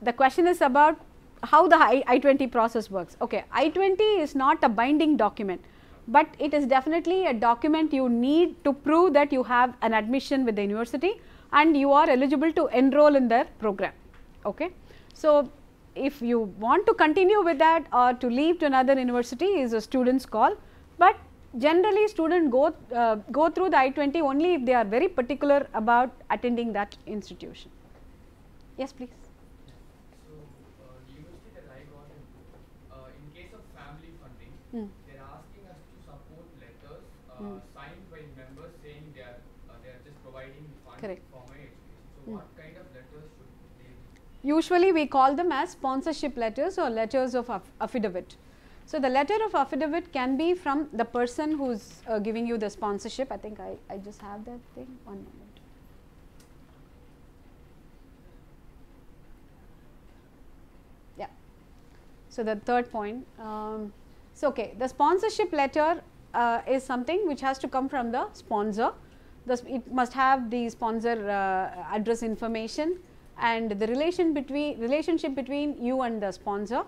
The question is about how the I-20 process works. Okay, I-20 is not a binding document, but it is definitely a document you need to prove that you have an admission with the university and you are eligible to enroll in their program. Okay. So, if you want to continue with that or to leave to another university is a student's call, but generally students go through the I-20 only if they are very particular about attending that institution. Yes, please. So, the university that I got in case of family funding, they are asking us to support letters signed by members saying they are just providing funds Correct. for my education. So, what kind of letters should they be? Usually we call them as sponsorship letters or letters of affidavit. So, the letter of affidavit can be from the person who is giving you the sponsorship. I think I just have that thing, one moment. Yeah. So, the third point. So, okay, the sponsorship letter is something which has to come from the sponsor. It must have the sponsor address information and the relationship between you and the sponsor.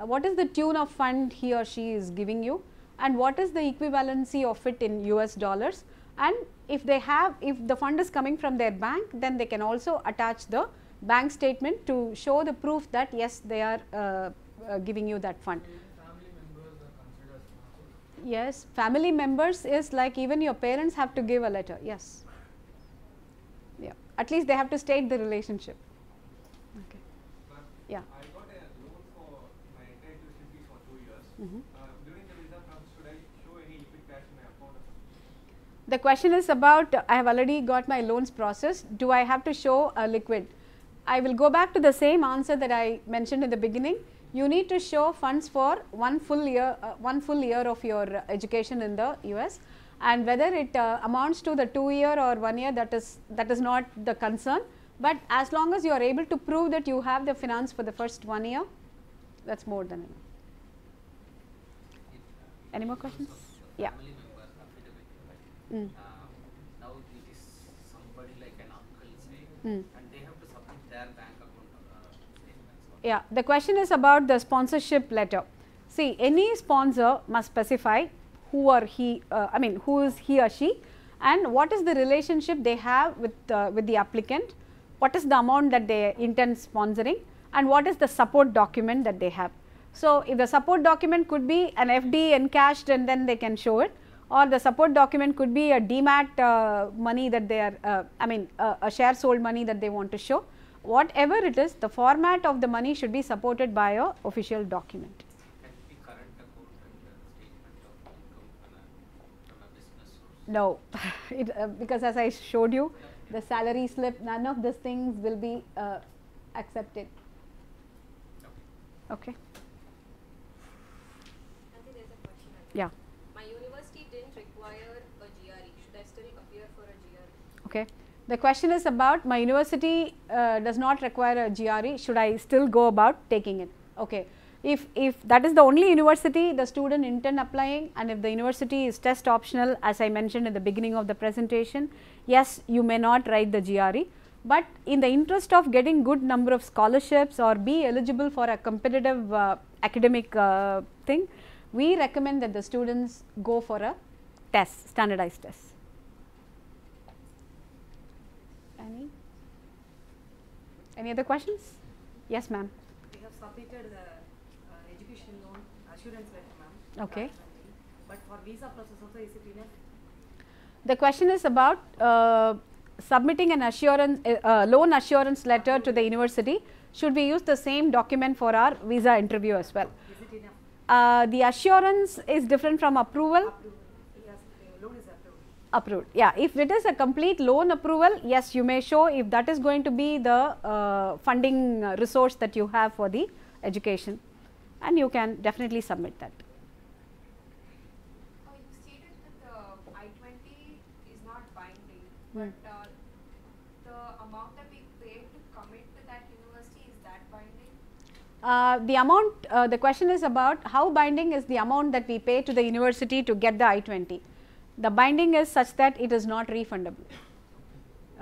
What is the tune of fund he or she is giving you, and what is the equivalency of it in US dollars, and if the fund is coming from their bank, then they can also attach the bank statement to show the proof that yes, they are giving you that fund. Family members are Yes, family members is like even your parents have to give a letter. Yes. Yeah. At least they have to state the relationship. Okay. But Yeah. I got a loan for my entire tuition fees for 2 years. During the visa process, should I show any liquid cash in my account or something? The question is about I have already got my loans processed. Do I have to show a liquid? I will go back to the same answer that I mentioned in the beginning. You need to show funds for one full year of your education in the US, and whether it amounts to the 2 year or 1 year, that is not the concern. But as long as you are able to prove that you have the finance for the first 1 year, that's more than enough. Any more questions? Yeah. Family member affidavit, right? Now it is somebody like an uncle, say, and they have to submit their bank account statements. Yeah, the question is about the sponsorship letter. See, any sponsor must specify who is he or she, and what is the relationship they have with the applicant, what is the amount that they intend sponsoring, and what is the support document that they have. So, if the support document could be an FD encashed and then they can show it, or the support document could be a DMAT money that they are, a share sold money that they want to show. Whatever it is, the format of the money should be supported by a official document. Can it be current account and statement of income from a business source? No, because as I showed you, the salary slip, none of these things will be accepted. Okay. Auntie, there's a question again. Yeah. My university didn't require a GRE. Should I still appear for a GRE? Okay. The question is about my university does not require a GRE. Should I still go about taking it? Okay. If that is the only university the student intend applying, and if the university is test optional, as I mentioned at the beginning of the presentation, yes, you may not write the GRE. But in the interest of getting good number of scholarships or be eligible for a competitive academic thing, we recommend that the students go for a test, standardized test. Any other questions? Yes, ma'am. We have submitted the education loan assurance letter, ma'am. Okay. But for visa process also, is it enough? The question is about submitting an assurance, loan assurance letter to the university. Should we use the same document for our visa interview as well? Is it enough? The assurance is different from approval. Yes, the loan is approved. Approved. Yeah, if it is a complete loan approval, yes, you may show if that is going to be the funding resource that you have for the education, and you can definitely submit that. You stated that the I-20 is not binding, but the amount that we pay to commit to that university, is that binding? The amount, the question is about how binding is the amount that we pay to the university to get the I-20. The binding is such that it is not refundable.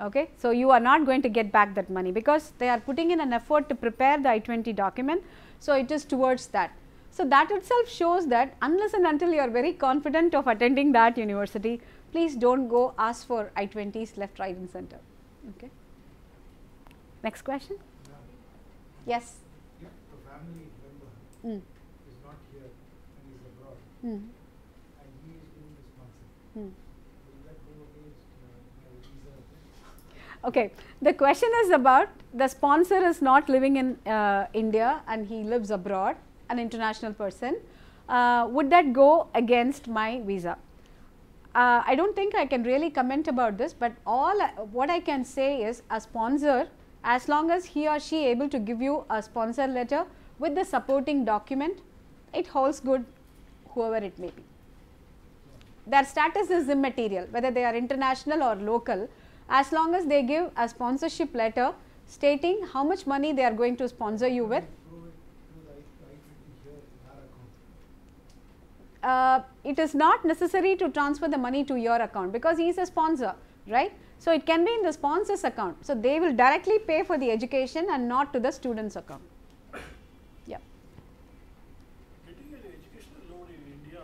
Okay. So, you are not going to get back that money because they are putting in an effort to prepare the I-20 document. So, it is towards that. So, that itself shows that unless and until you are very confident of attending that university, please do not go ask for I-20s left, right and center. Okay. Next question. Yes. If a family member is not here and is abroad, and he is doing the sponsor, will that go against my visa? Okay. The question is about the sponsor is not living in India and he lives abroad, an international person. Would that go against my visa? I do not think I can really comment about this, but what I can say is a sponsor, as long as he or she able to give you a sponsor letter with the supporting document, it holds good whoever it may be. Their status is immaterial, whether they are international or local, as long as they give a sponsorship letter stating how much money they are going to sponsor you with. It is not necessary to transfer the money to your account because he is a sponsor, right. So, it can be in the sponsor's account. So, they will directly pay for the education and not to the student's account. Yeah. Getting an educational loan in India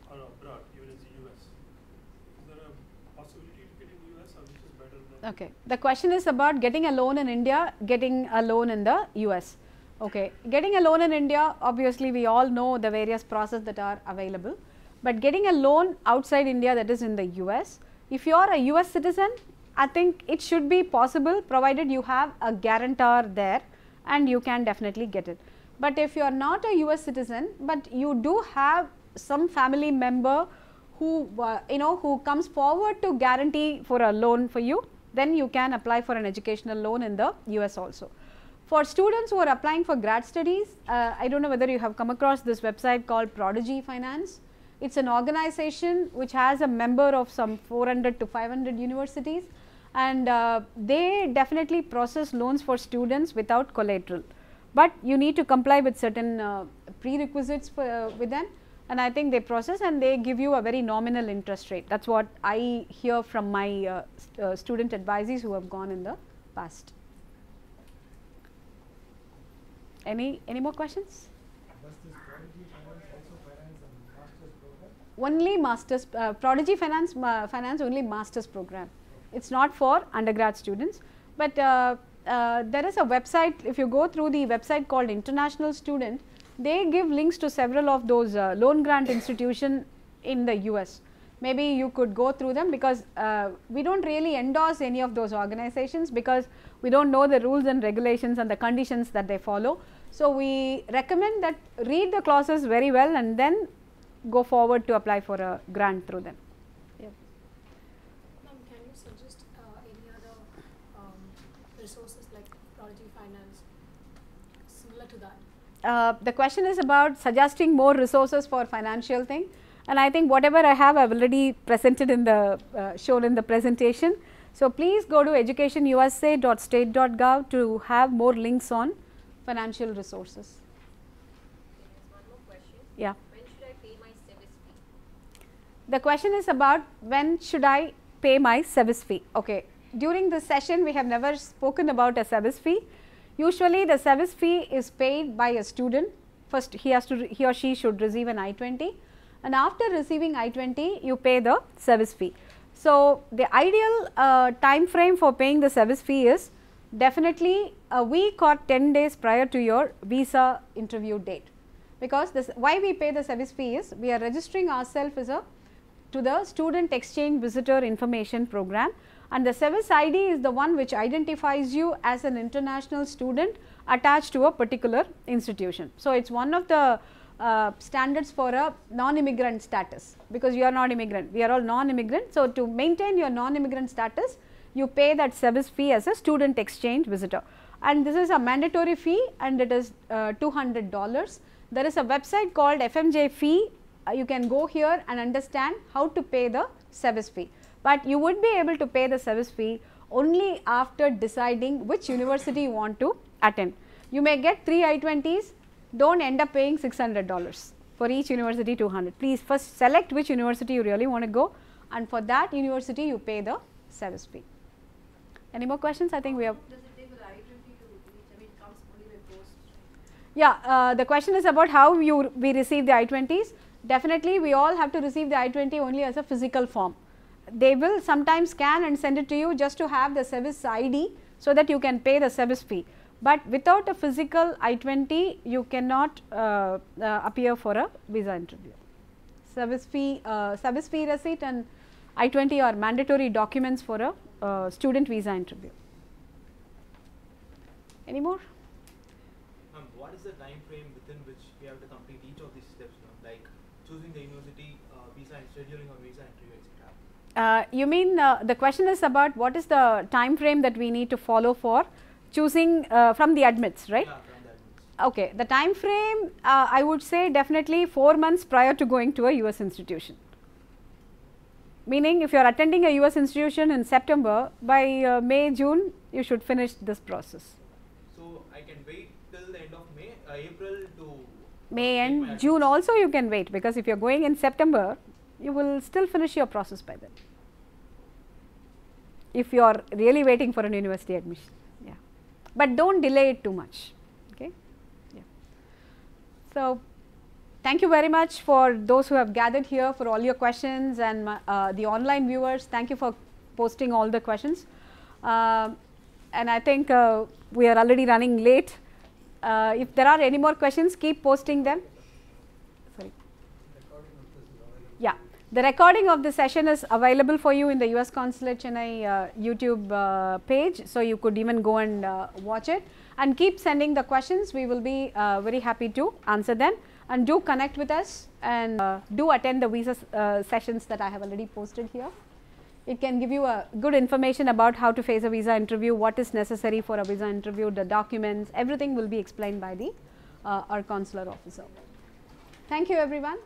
or abroad, even in the US, is there a possibility to get in the US or which is better than? Okay. The question is about getting a loan in India, getting a loan in the US. Okay. Getting a loan in India, obviously we all know the various processes that are available, But getting a loan outside India, that is in the US, if you are a US citizen, I think it should be possible provided you have a guarantor there and you can definitely get it. But if you are not a US citizen, but you do have some family member who who comes forward to guarantee for a loan for you, then you can apply for an educational loan in the US also. For students who are applying for grad studies, I don't know whether you have come across this website called Prodigy Finance. It's an organization which has a member of some 400 to 500 universities, and they definitely process loans for students without collateral. But you need to comply with certain prerequisites with them, and I think they process and they give you a very nominal interest rate. That's what I hear from my student advisees who have gone in the past. Any more questions? Does this Prodigy Finance also finance a master's program? Only masters, Prodigy finance only masters program. It's not for undergrad students, but there is a website. If you go through the website called International Student, they give links to several of those loan grant institutions in the US. Maybe you could go through them, because we don't really endorse any of those organizations because we don't know the rules and regulations and the conditions that they follow. So we recommend that read the clauses very well and then go forward to apply for a grant through them. Yeah. Ma'am, can you suggest any other resources like Prodigy Finance similar to that? The question is about suggesting more resources for financial thing, and I think whatever I have, I have already presented in the shown in the presentation. So please go to EducationUSA.state.gov to have more links on financial resources. There's one more question. Yeah. When should I pay my service fee? The question is about when should I pay my service fee. Okay. During this session, we have never spoken about a service fee. Usually, the service fee is paid by a student. First, he or she should receive an I-20, and after receiving I-20, you pay the service fee. So, the ideal time frame for paying the service fee is definitely a week or 10 days prior to your visa interview date, because why we pay the service fee is we are registering ourselves as to the Student Exchange Visitor Information Program, and the service ID is the one which identifies you as an international student attached to a particular institution. So, it is one of the standards for a non-immigrant status, because you are not immigrant, we are all non-immigrant. So, to maintain your non-immigrant status, you pay that service fee as a student exchange visitor, and this is a mandatory fee and it is $200. There is a website called FMJ fee. You can go here and understand how to pay the service fee, but you would be able to pay the service fee only after deciding which university you want to attend. You may get 3 I-20s, don't end up paying $600 for each university, 200. Please first select which university you really want to go, and for that university you pay the service fee. Any more questions? I think we have. Does it take the I-20 to reach? I mean, it comes only by post. Yeah, the question is about how we receive the I-20s. Definitely, we all have to receive the I-20 only as a physical form. They will sometimes scan and send it to you just to have the service ID so that you can pay the service fee. But without a physical I-20, you cannot appear for a visa interview. Service fee receipt and I-20 are mandatory documents for a student visa interview. Any more? What is the time frame within which we have to complete each of these steps, like choosing the university, visa and scheduling of visa interview, etc.? You mean the question is about what is the time frame that we need to follow for choosing from the admits, right? Yeah, from the admits. Okay, the time frame I would say definitely 4 months prior to going to a US institution. Meaning if you are attending a US institution in September, by May, June you should finish this process. So I can wait till the end of May, April to May and June also you can wait, because if you are going in September, you will still finish your process by then, if you are really waiting for an university admission. Yeah, but don't delay it too much. Okay. Yeah. So thank you very much for those who have gathered here, for all your questions, and the online viewers. Thank you for posting all the questions. And I think we are already running late. If there are any more questions, keep posting them. Sorry. The recording of the session is available for you in the US Consulate Chennai YouTube page, so you could even go and watch it, and keep sending the questions. We will be very happy to answer them, and do connect with us, and do attend the visa sessions that I have already posted here. It can give you a good information about how to face a visa interview, what is necessary for a visa interview, the documents, everything will be explained by the our consular officer. Thank you everyone.